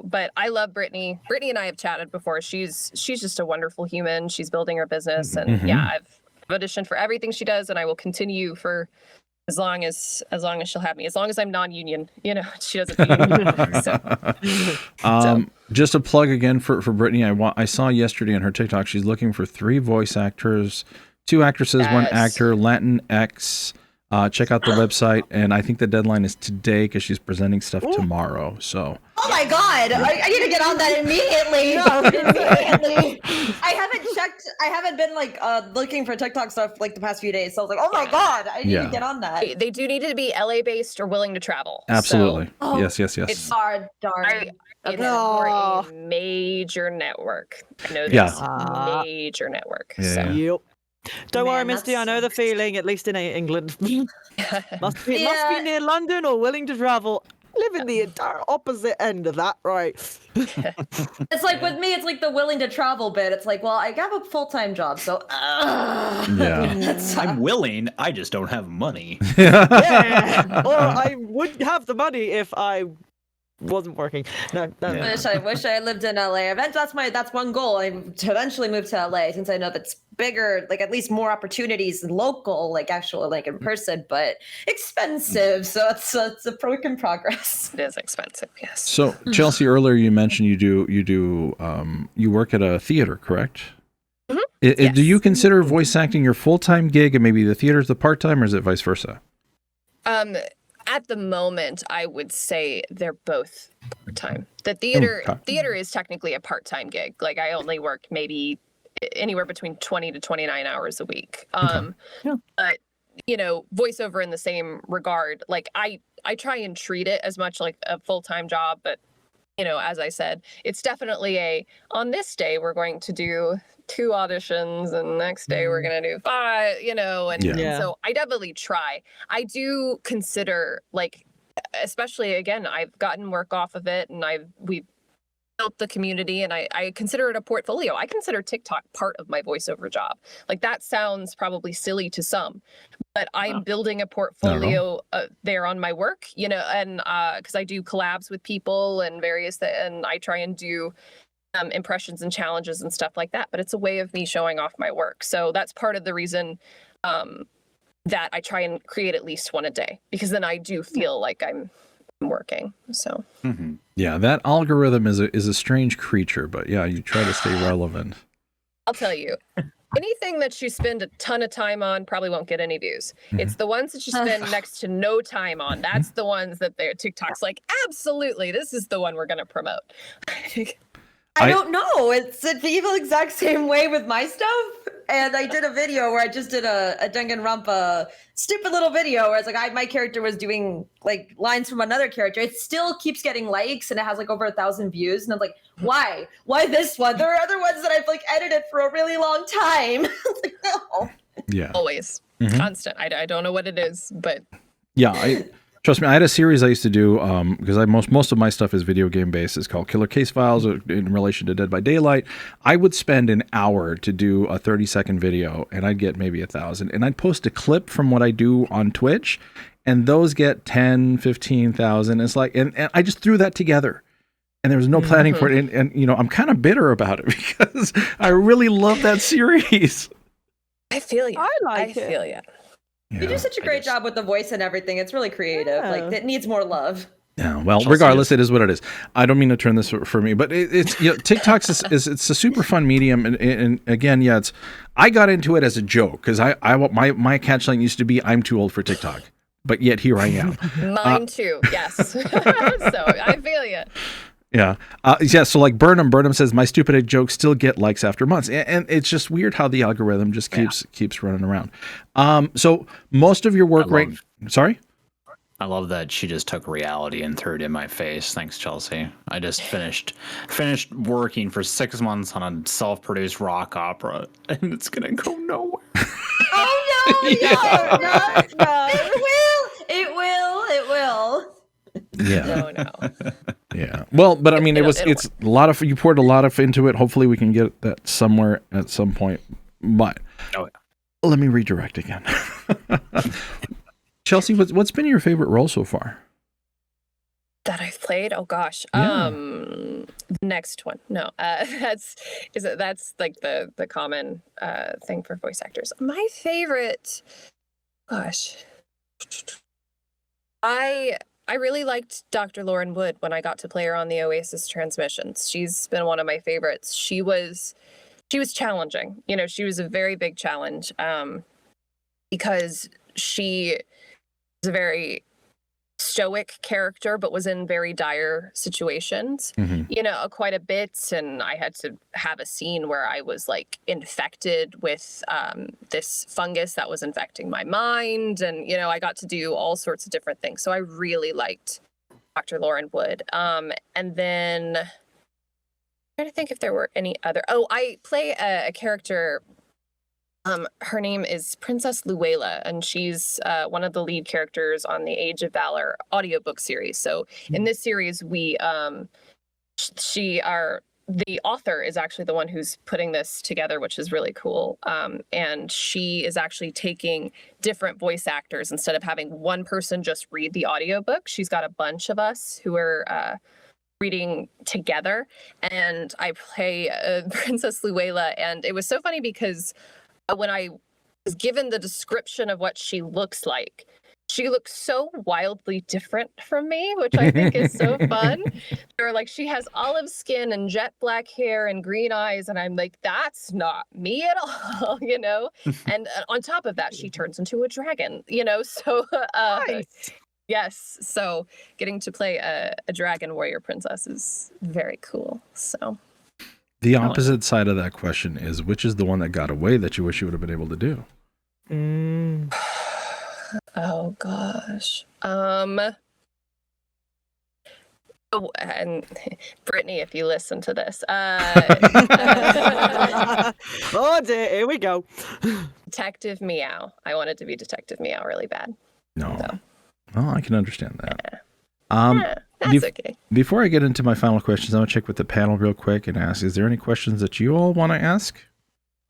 But I love Brittany. Brittany and I have chatted before. She's just a wonderful human. She's building her business, and yeah, I've auditioned for everything she does, and I will continue for as long as she'll have me. As long as I'm non-union, you know, she doesn't need Just a plug again for Brittany. I saw yesterday on her TikTok she's looking for 3 voice actors, 2 actresses, 1 actor, Latinx. Check out the website, and I think the deadline is today because she's presenting stuff tomorrow. So. Oh my God! I need to get on that immediately. Immediately. I haven't been like looking for TikTok stuff like the past few days. So I was like, oh my God, I need to get on that. They do need to be LA based or willing to travel. Absolutely. So, yes. It's hard, darn. It's for a major network. I know this major network. Yeah. Yep. Don't worry, Man, Misty. that I know the sucks. feeling. At least in England, must be near London or willing to travel. Live in the entire opposite end of that, right? It's like with me, it's like the willing to travel bit. It's like, well, I have a full-time job, so I'm willing. I just don't have money. Yeah. Or I would have the money if I wasn't working. No. I wish I lived in LA. That's one goal. I to eventually move to LA since I know that's bigger, like at least more opportunities local, like actual like in person, but expensive. So it's a work in progress. It is expensive, yes. So Chelsea, earlier you mentioned you work at a theater, correct? Yes. Do you consider voice acting your full-time gig and maybe the theater's the part-time, or is it vice versa? At the moment, I would say they're both part-time. The theater is technically a part-time gig. Like, I only work maybe anywhere between 20 to 29 hours a week. But, you know, voiceover in the same regard, like I try and treat it as much like a full-time job, but, you know, as I said, it's definitely on this day, we're going to do 2 auditions, and the next day we're going to do 5, you know, and so I definitely try. I do consider, like, especially again, I've gotten work off of it, and we've built the community, and I consider it a portfolio. I consider TikTok part of my voiceover job. Like, that sounds probably silly to some, but I'm building a portfolio there on my work, you know, and because I do collabs with people and and I try and do impressions and challenges and stuff like that, but it's a way of me showing off my work. So that's part of the reason that I try and create at least 1 a day, because then I do feel like I'm working. So yeah, that algorithm is a strange creature, but yeah, you try to stay relevant. I'll tell you, anything that you spend a ton of time on probably won't get any views. It's the ones that you spend next to no time on. That's the ones that TikTok's like, absolutely, this is the one we're going to promote. I don't know. It's the exact same way with my stuff. And I did a video where I just did a Danganronpa stupid little video where it's like my character was doing like lines from another character. It still keeps getting likes and it has like over 1,000 views. And I'm like, why? Why this one? There are other ones that I've like edited for a really long time. Like, no. Yeah. Always. Constant. I don't know what it is, but yeah, trust me, I had a series I used to do because most of my stuff is video game based. It's called Killer Case Files in relation to Dead by Daylight. I would spend an hour to do a 30-second video, and I'd get maybe 1,000. And I'd post a clip from what I do on Twitch, and those get 10, 15,000. It's like, and I just threw that together. And there was no planning for it. And you know, I'm kind of bitter about it because I really love that series. I feel you. I feel you. Yeah. You do such a great job with the voice and everything. It's really creative. Yeah. Like, it needs more love. Yeah, well, regardless, it is what it is. I don't mean to turn this for me, but it's TikTok's it's a super fun medium, and again, yeah, I got into it as a joke because my catchline used to be I'm too old for TikTok, but yet here I am. Mine too. Yes. So I feel you. Yeah. Yeah. So like Burnham says, my stupid jokes still get likes after months. And it's just weird how the algorithm just keeps running around. So most of your work sorry? I love that she just took reality and threw it in my face. Thanks, Chelsea. I just finished working for 6 months on a self-produced rock opera, and it's going to go nowhere. Oh, no. No. It will. Yeah. No. Yeah. Well, but I mean, it's a lot of, you poured a lot of into it. Hopefully we can get that somewhere at some point, but let me redirect again. Chelsea, what's been your favorite role so far? That I've played? Oh gosh. Yeah. The next one. No. That's like the common thing for voice actors. My favorite, gosh. I really liked Dr. Lauren Wood when I got to play her on the Oasis transmissions. She's been one of my favorites. She was challenging. You know, she was a very big challenge because she was a very stoic character, but was in very dire situations, you know, quite a bit. And I had to have a scene where I was like infected with this fungus that was infecting my mind. And, you know, I got to do all sorts of different things. So I really liked Dr. Lauren Wood. And then I'm trying to think if there were any other. Oh, I play a character. Her name is Princess Luela, and she's one of the lead characters on the Age of Valor audiobook series. So in this series, the author is actually the one who's putting this together, which is really cool. And she is actually taking different voice actors instead of having one person just read the audiobook. She's got a bunch of us who are reading together, and I play Princess Luela. And it was so funny because when I was given the description of what she looks like, she looks so wildly different from me, which I think is so fun. They're like, she has olive skin and jet black hair and green eyes. And I'm like, that's not me at all, you know? And on top of that, she turns into a dragon, you know? So, nice. Yes. So getting to play a dragon warrior princess is very cool. So. The opposite side of that question is, which is the one that got away that you wish you would have been able to do? Oh gosh. Oh, and Brittany, if you listen to this, oh dear, here we go. Detective Meow. I wanted to be Detective Meow really bad. No. So. Oh, I can understand that. That's okay. Before I get into my final questions, I'm going to check with the panel real quick and ask, is there any questions that you all want to ask?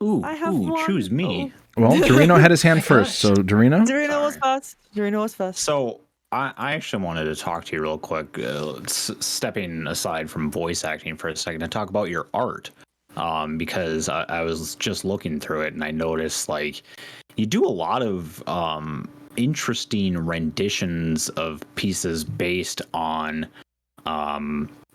I have one. Choose me. Well, Dorino had his hand first, so Dorino? Dorino was first. So I actually wanted to talk to you real quick, stepping aside from voice acting for a second, to talk about your art. Because I was just looking through it and I noticed like you do a lot of interesting renditions of pieces based on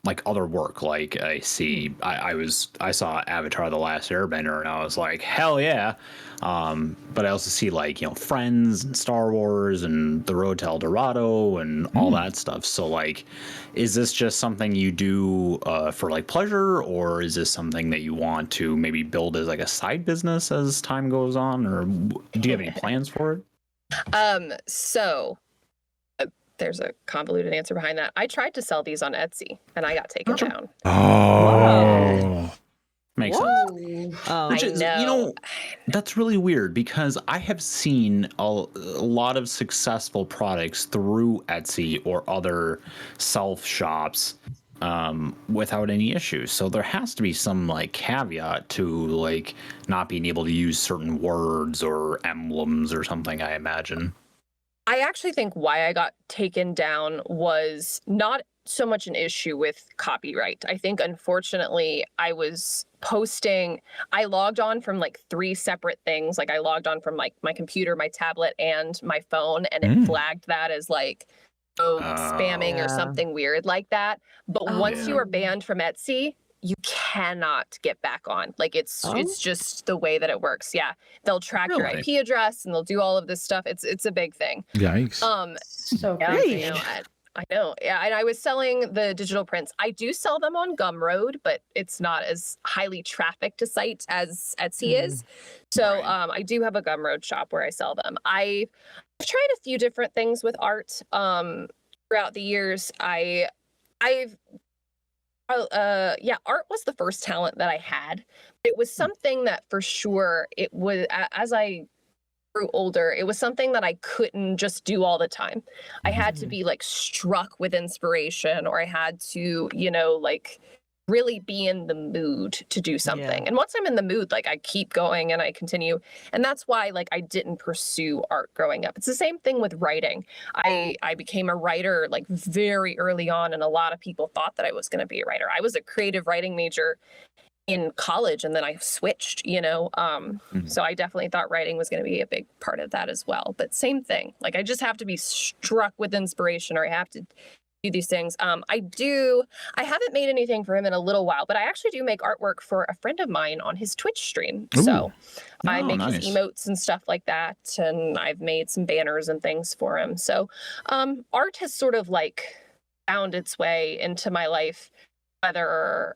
like other work. Like I saw Avatar: The Last Airbender, and I was like, hell yeah. But I also see like, you know, Friends and Star Wars and The Road to El Dorado and all that stuff. So like, is this just something you do for like pleasure, or is this something that you want to maybe build as like a side business as time goes on, or do you have any plans for it? So there's a convoluted answer behind that. I tried to sell these on Etsy and I got taken down. Oh. Makes sense. Which is, I know. you know, that's really weird because I have seen a lot of successful products through Etsy or other self shops without any issues. So there has to be some like caveat to like not being able to use certain words or emblems or something, I imagine. I actually think why I got taken down was not so much an issue with copyright. I think, unfortunately, I logged on from like 3 separate things. Like I logged on from like my computer, my tablet, and my phone, and it flagged that as like spamming or something weird like that. But once you are banned from Etsy, you cannot get back on. Like it's just the way that it works. Yeah, they'll track your IP address and they'll do all of this stuff. It's a big thing. Yikes. So Yeah, great. I know. Yeah, and I was selling the digital prints. I do sell them on Gumroad, but it's not as highly trafficked a site as Etsy is. So I do have a Gumroad shop where I sell them. I've tried a few different things with art throughout the years. Art was the first talent that I had. It was something that for sure it was, as I grew older, it was something that I couldn't just do all the time. I had to be like struck with inspiration, or I had to, you know, like really be in the mood to do something. Yeah. And once I'm in the mood, like I keep going and I continue. And that's why like I didn't pursue art growing up. It's the same thing with writing. I became a writer like very early on, and a lot of people thought that I was going to be a writer. I was a creative writing major in college, and then I switched, you know. So I definitely thought writing was going to be a big part of that as well. But same thing, like I just have to be struck with inspiration, or I have to do these things. I haven't made anything for him in a little while, but I actually do make artwork for a friend of mine on his Twitch stream. Ooh. So I make nice. his emotes and stuff like that, and I've made some banners and things for him. So art has sort of like found its way into my life, whether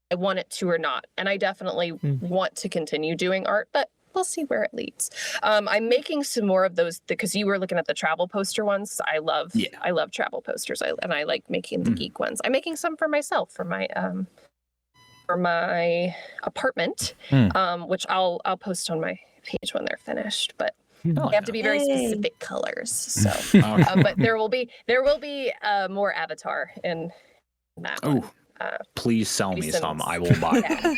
I want it to or not. And I definitely want to continue doing art, but we'll see where it leads. I'm making some more of those because you were looking at the travel poster ones. I love travel posters, and I like making the geek ones. I'm making some for myself for my apartment, which I'll post on my page when they're finished. But they have to be very specific colors. So, but there will be more Avatar in that one. Please sell me some. I will buy them.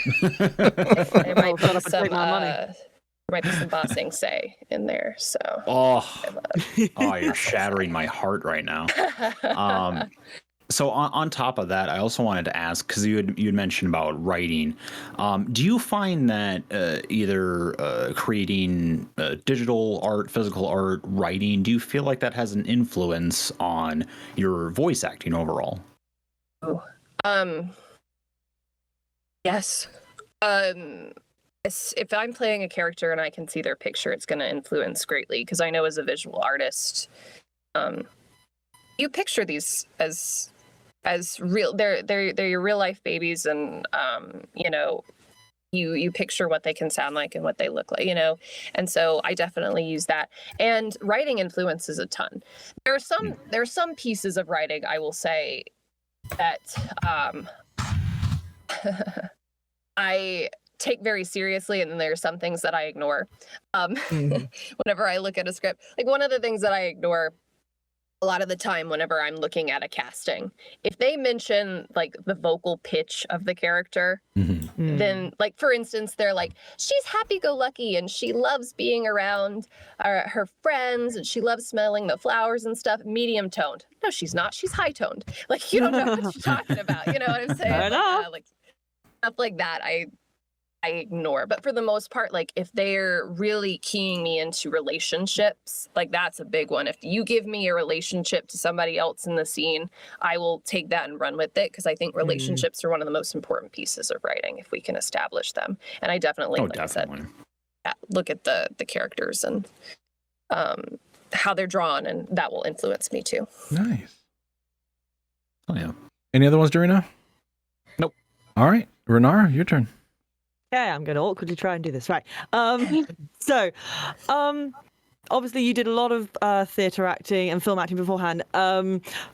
There might be some bossing say in there. So you're shattering my heart right now. So on top of that, I also wanted to ask, because you had mentioned about writing. Do you find that either creating digital art, physical art, writing, do you feel like that has an influence on your voice acting overall? Yes. If I'm playing a character and I can see their picture, it's going to influence greatly, because I know as a visual artist, you picture these as real. They're your real life babies, and you know, you picture what they can sound like and what they look like, you know. And so I definitely use that. And writing influences a ton. There are some pieces of writing, I will say, that I take very seriously, and then there are some things that I ignore. Whenever I look at a script, like one of the things that I ignore a lot of the time whenever I'm looking at a casting, if they mention like the vocal pitch of the character, then like, for instance, they're like, she's happy-go-lucky and she loves being around her friends and she loves smelling the flowers and stuff, medium toned. No, she's not. She's high toned. Like, you don't know what you're talking about. You know what I'm saying? Fair enough. Like stuff like that. I ignore. But for the most part, like if they're really keying me into relationships, like that's a big one. If you give me a relationship to somebody else in the scene, I will take that and run with it, because I think relationships are one of the most important pieces of writing if we can establish them. And I definitely, I said, look at the characters and how they're drawn, and that will influence me too. Nice. Oh yeah. Any other ones, Dorina? Nope. All right, Renara, your turn. Yeah, I'm going to awkwardly try and do this. Right. So, obviously you did a lot of theatre acting and film acting beforehand.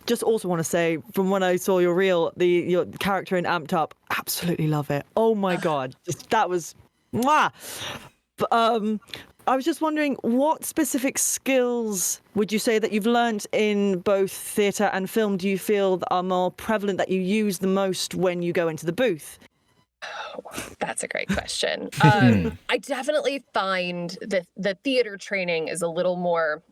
Just also want to say, from when I saw your reel, your character in Amped Up, absolutely love it. Oh my God. That was, mwah! But, I was just wondering, what specific skills would you say that you've learnt in both theatre and film do you feel that are more prevalent, that you use the most when you go into the booth? Oh, that's a great question. I definitely find that the theater training is a little more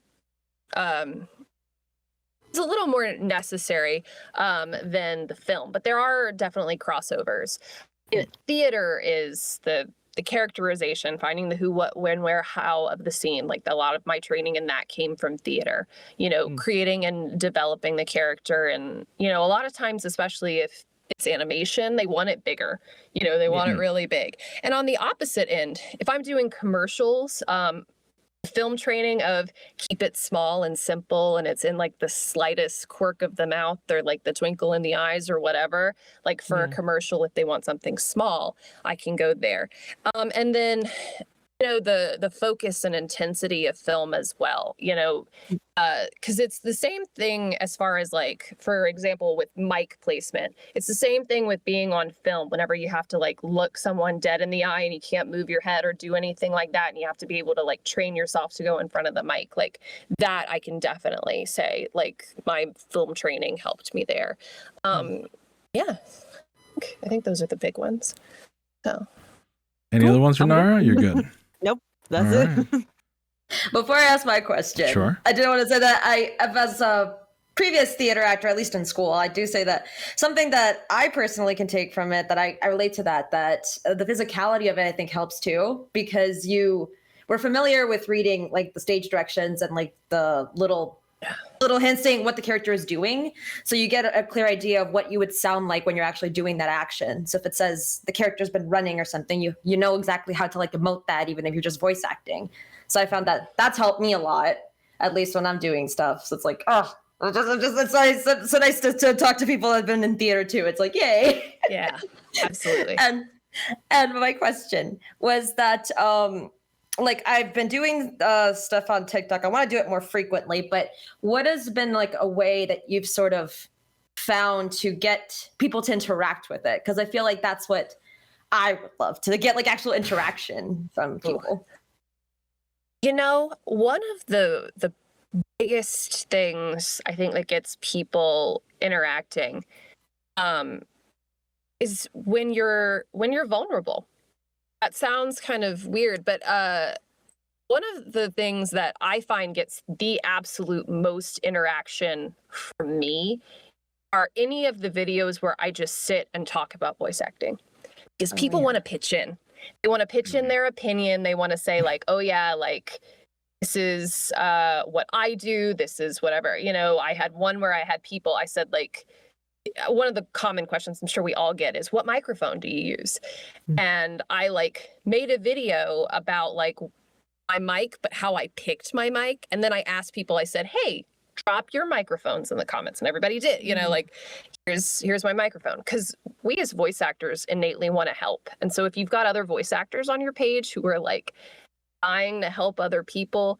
necessary than the film, but there are definitely crossovers. Theater is the characterization, finding the who, what, when, where, how of the scene. Like a lot of my training in that came from theater, creating and developing the character. And, a lot of times, especially if it's animation, they want it bigger, they want it really big. And on the opposite end, if I'm doing commercials, film training of keep it small and simple, and it's in like the slightest quirk of the mouth or like the twinkle in the eyes or whatever, like for a commercial, if they want something small, I can go there. And then the focus and intensity of film as well, because it's the same thing as far as, like, for example, with mic placement. It's the same thing with being on film. Whenever you have to like look someone dead in the eye and you can't move your head or do anything like that, and you have to be able to like train yourself to go in front of the mic, like that, I can definitely say like my film training helped me there. Yeah, I think those are the big ones. So, any other ones, Renara? You're good. Nope, that's it. Before I ask my question, Sure. I did want to say that as a previous theater actor, at least in school, I do say that something that I personally can take from it, that I relate to that the physicality of it, I think, helps too, because we're familiar with reading like the stage directions and like the little hints saying what the character is doing. So you get a clear idea of what you would sound like when you're actually doing that action. So if it says the character's been running or something, you know exactly how to like emote that, even if you're just voice acting. So I found that that's helped me a lot, at least when I'm doing stuff. So it's like, it's so nice to talk to people that have been in theater too. It's like, yay. Yeah, absolutely. And my question was that, like, I've been doing stuff on TikTok. I want to do it more frequently, but what has been like a way that you've sort of found to get people to interact with it? Because I feel like that's what I would love, to get like actual interaction from people. One of the biggest things I think that gets people interacting is when you're vulnerable. That sounds kind of weird, but one of the things that I find gets the absolute most interaction from me are any of the videos where I just sit and talk about voice acting, because people want to pitch in. They want to pitch in their opinion. They want to say like, oh yeah, like this is what I do. This is whatever. I had one where I had people, I said like, one of the common questions I'm sure we all get is, what microphone do you use? And I like made a video about like my mic, but how I picked my mic. And then I asked people, I said, hey, drop your microphones in the comments. And everybody did, like, here's my microphone. Because we as voice actors innately want to help. And so if you've got other voice actors on your page who are like trying to help other people,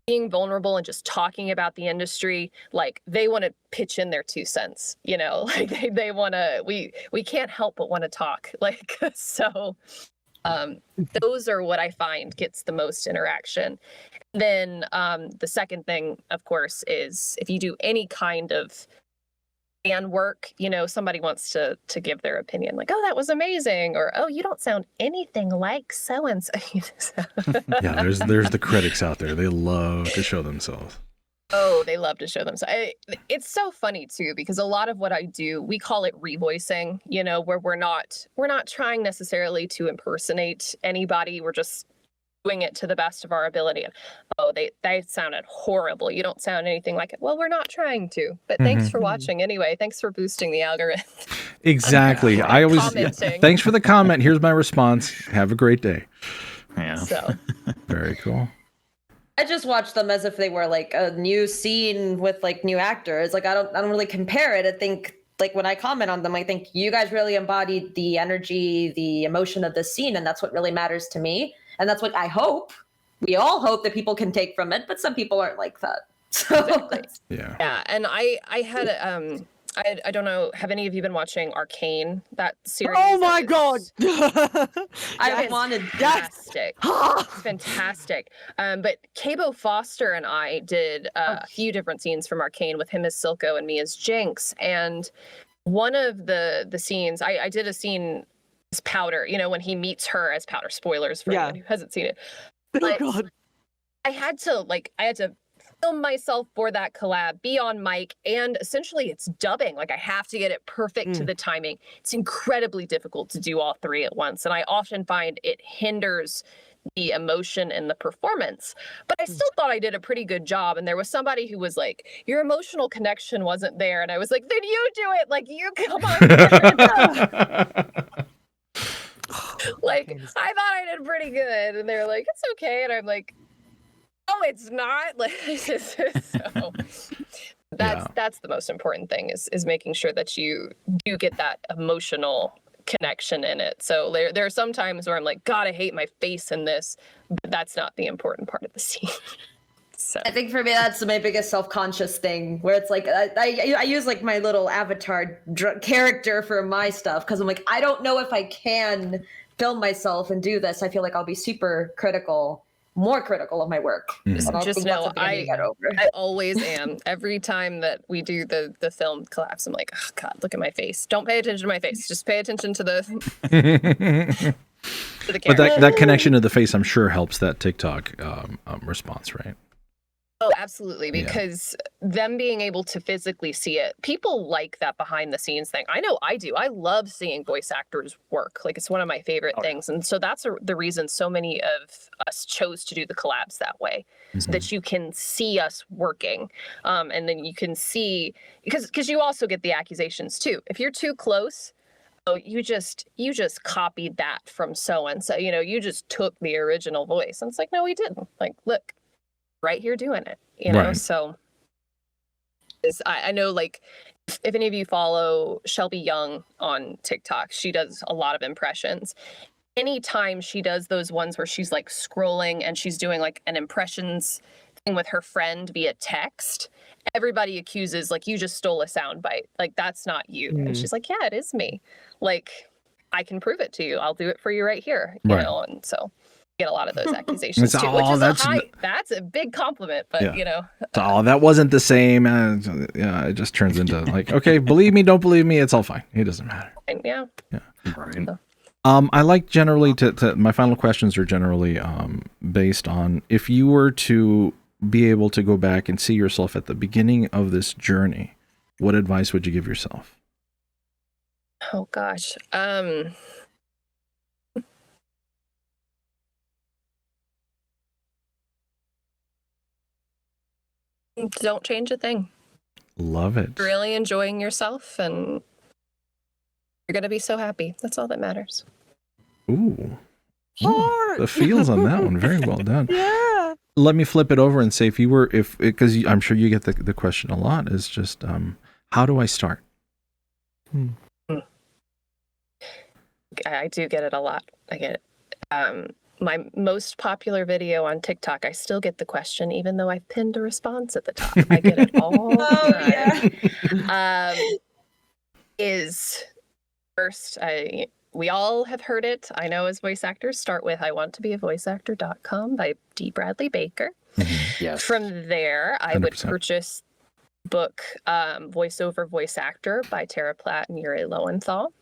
being vulnerable and just talking about the industry, like they want to pitch in their 2 cents, like they want to, we can't help but want to talk, like, so those are what I find gets the most interaction. Then the second thing, of course, is if you do any kind of fan work, somebody wants to give their opinion, like, oh, that was amazing, or oh, you don't sound anything like so and so. Yeah, there's the critics out there. They love to show themselves. Oh, they love to show themselves. It's so funny too, because a lot of what I do, we call it revoicing, you know, where we're not trying necessarily to impersonate anybody. We're just doing it to the best of our ability. And, oh, they sounded horrible. You don't sound anything like it. Well, we're not trying to. But thanks for watching anyway. Thanks for boosting the algorithm. Exactly. I always Commenting. thanks for the comment. Here's my response. Have a great day. Yeah. So Very cool. I just watch them as if they were like a new scene with like new actors. Like I don't really compare it. I think like when I comment on them, I think you guys really embodied the energy, the emotion of the scene, and that's what really matters to me. And that's what I hope. We all hope that people can take from it, but some people aren't like that. So Exactly. Yeah. And I had I don't know, have any of you been watching Arcane, that series? Oh my god! I wanted Fantastic. It's fantastic. But Cabo Foster and I did a few different scenes from Arcane with him as Silco and me as Jinx. And one of the scenes, I did a scene as Powder, you know, when he meets her as Powder. Spoilers for anyone who hasn't seen it. Oh But god. I had to film myself for that collab, be on mic, and essentially it's dubbing. Like I have to get it perfect to the timing. It's incredibly difficult to do all three at once. And I often find it hinders the emotion and the performance. But I still thought I did a pretty good job. And there was somebody who was like, your emotional connection wasn't there. And I was like, then you do it. Like you come on. Like I thought I did pretty good. And they're like, it's okay. And I'm like, oh, it's not. Like so that's the most important thing is making sure that you do get that emotional connection in it. So there are some times where I'm like, God, I hate my face in this, but that's not the important part of the scene. So I think for me that's my biggest self-conscious thing, where it's like I use like my little avatar character for my stuff because I'm like, I don't know if I can film myself and do this. I feel like I'll be super critical, more critical of my work. just know I always am. Every time that we do the film collapse, I'm like, oh God, look at my face. Don't pay attention to my face. Just pay attention to the to the But camera. that connection to the face, I'm sure, helps that TikTok response, right? Oh, absolutely. Because them being able to physically see it, people like that behind the scenes thing. I know I do. I love seeing voice actors work. Like it's one of my favorite things. And so that's the reason so many of us chose to do the collabs that way, so that you can see us working. And then you can see, because you also get the accusations too. If you're too close, oh, you just copied that from so-and-so, you know, you just took the original voice. And it's like, no, we didn't. Like, look, right here doing it, you know. Right. So I know, like, if any of you follow Shelby Young on TikTok, she does a lot of impressions. Anytime she does those ones where she's like scrolling and she's doing like an impressions thing with her friend via text, everybody accuses, like, you just stole a soundbite, like that's not you. And she's like, yeah, it is me. Like, I can prove it to you. I'll do it for you right here, you know. And so get a lot of those accusations too, which is that's a big compliment, but you know. That wasn't the same. It just turns into like, okay, believe me, don't believe me, it's all fine. It doesn't matter. Yeah. Right. So. I like generally to my final questions are generally based on, if you were to be able to go back and see yourself at the beginning of this journey, what advice would you give yourself? Oh gosh. Don't change a thing. Love it. Really enjoying yourself, and you're going to be so happy. That's all that matters. Ooh. The feels on that one. Very well done. Yeah. Let me flip it over and say, because I'm sure you get the question a lot, is just, how do I start? I do get it a lot. I get it. My most popular video on TikTok, I still get the question, even though I've pinned a response at the top. I get it all the time. Is first, we all have heard it. I know as voice actors, start with I want to be a voiceactor.com by D. Bradley Baker. Yes. From there, I 100%. Would purchase book Voiceover Voice Actor by Tara Platt and Yuri Lowenthal.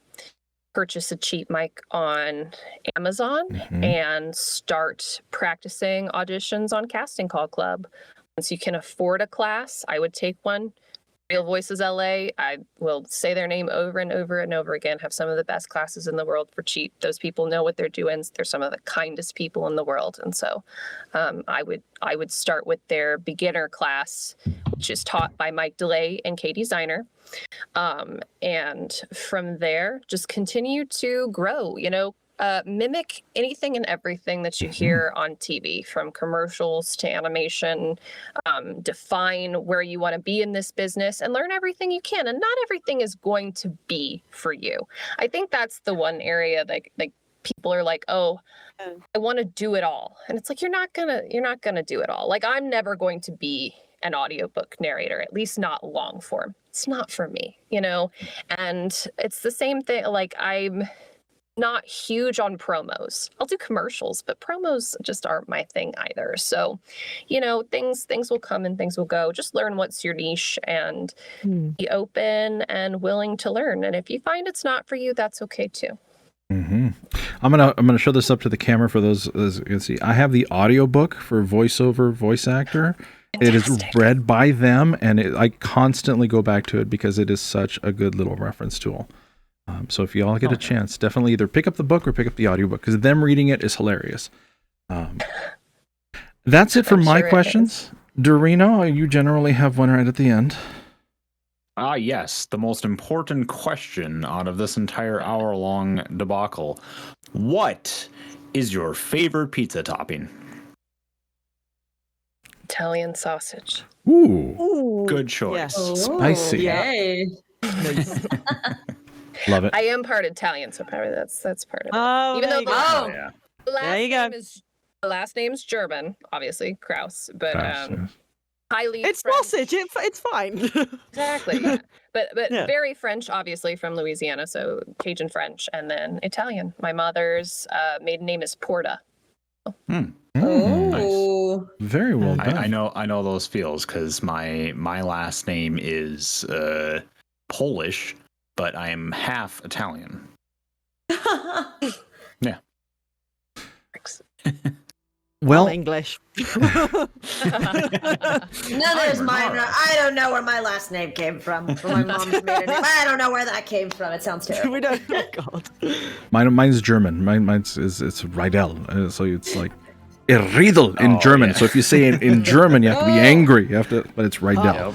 Purchase a cheap mic on Amazon and start practicing auditions on Casting Call Club Once you can afford a class, I would take one. Real Voices LA, I will say their name over and over and over again, have some of the best classes in the world for cheap. Those people know what they're doing. They're some of the kindest people in the world. And so I would start with their beginner class, which is taught by Mike DeLay and Katie Ziner. And from there, just continue to grow, mimic anything and everything that you hear on TV, from commercials to animation. Define where you want to be in this business and learn everything you can. And not everything is going to be for you. I think that's the one area that like people are like, oh, I want to do it all. And it's like, you're not gonna do it all. Like, I'm never going to be an audiobook narrator, at least not long form. It's not for me, and it's the same thing. Like, I'm not huge on promos. I'll do commercials, but promos just aren't my thing either. So, things will come and things will go. Just learn what's your niche and be open and willing to learn. And if you find it's not for you, that's okay too. Mm-hmm. I'm gonna show this up to the camera for those as you can see. I have the audiobook for voiceover voice actor. Fantastic. It is read by them, and I constantly go back to it because it is such a good little reference tool. So if you all get a chance, definitely either pick up the book or pick up the audiobook, because them reading it is hilarious. That's it for my questions. Eldurrino, you generally have one right at the end. Yes, the most important question out of this entire hour-long debacle. What is your favorite pizza topping? Italian sausage. Ooh. Good choice. Yes. Spicy. Yay. Love it. I am part Italian, so probably that's part of it. Oh, Even though there the There you go. last name's German, obviously Krause, but highly It's French. sausage. It's fine. Exactly. Yeah. But Yeah. very French, obviously, from Louisiana, so Cajun French, and then Italian. My mother's maiden name is Porta. Oh, Very well done. I know those feels because my last name is Polish, but I am half Italian. Yeah. Well, English. Neither is mine. I don't know where my last name came from. My mom's maiden name. I don't know where that came from. It sounds terrible. We don't. Oh God. mine's German. Mine's it's Riedel. So it's like Riedel in German. Yeah. So if you say it in German, you have to be angry. You have to, but it's Riedel.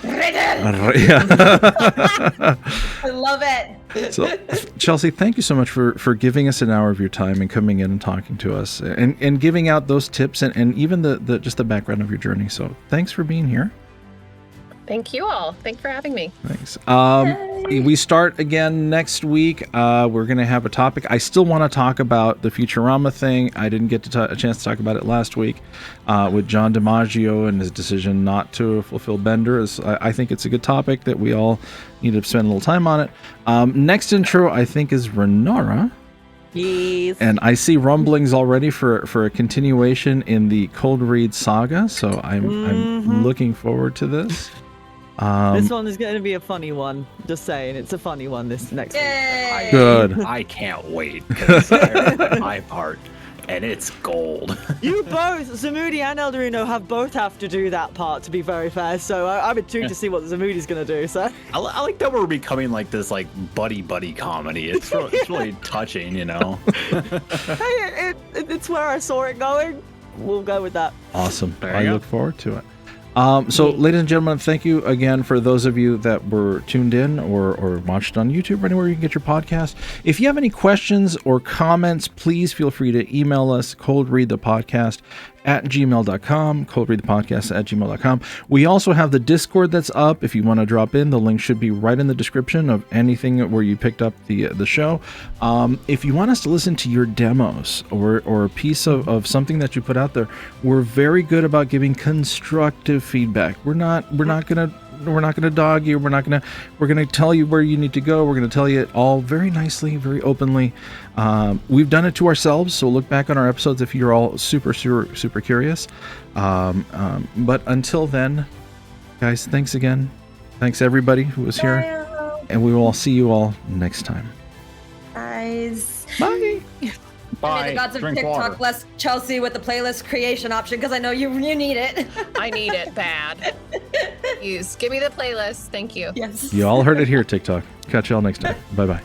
I love it. So, Chelsea, thank you so much for giving us an hour of your time and coming in and talking to us and giving out those tips and even the just the background of your journey. So thanks for being here. Thank you all. Thanks for having me. Thanks. We start again next week. We're going to have a topic. I still want to talk about the Futurama thing. I didn't get a chance to talk about it last week with John DiMaggio and his decision not to fulfill Bender. I think it's a good topic that we all need to spend a little time on it. Next intro, I think, is Renara. Yes. And I see rumblings already for a continuation in the Cold Read saga. So I'm looking forward to this. This one is going to be a funny one. Just saying, it's a funny one this next week. Good. I can't wait because I heard my part and it's gold. You both, Zamoody and Eldurrino, have to do that part, to be very fair. So I'm intrigued to see what Zamoody's going to do. So I like that we're becoming like this like buddy comedy. It's really touching, you know. Hey, it's where I saw it going. We'll go with that. Awesome. There I you go. look forward to it. So, ladies and gentlemen, thank you again for those of you that were tuned in or watched on YouTube or anywhere you can get your podcast. If you have any questions or comments, please feel free to email us, coldreadthepodcast@gmail.com, coldreadthepodcast@gmail.com. We also have the Discord that's up. If you want to drop in, the link should be right in the description of anything where you picked up the show. If you want us to listen to your demos or a piece of something that you put out there, we're very good about giving constructive feedback. We're not gonna dog you. We're gonna tell you where you need to go. We're gonna tell you it all very nicely, very openly. We've done it to ourselves, so look back on our episodes if you're all super curious. But until then, guys, thanks again. Thanks everybody who was here, and we will see you all next time. Guys. Bye. Bye. May the gods of Drink TikTok water. bless Chelsea with the playlist creation option because I know you need it. I need it bad. Use. Give me the playlist. Thank you. Yes. You all heard it here, TikTok. Catch y'all next time. Bye bye.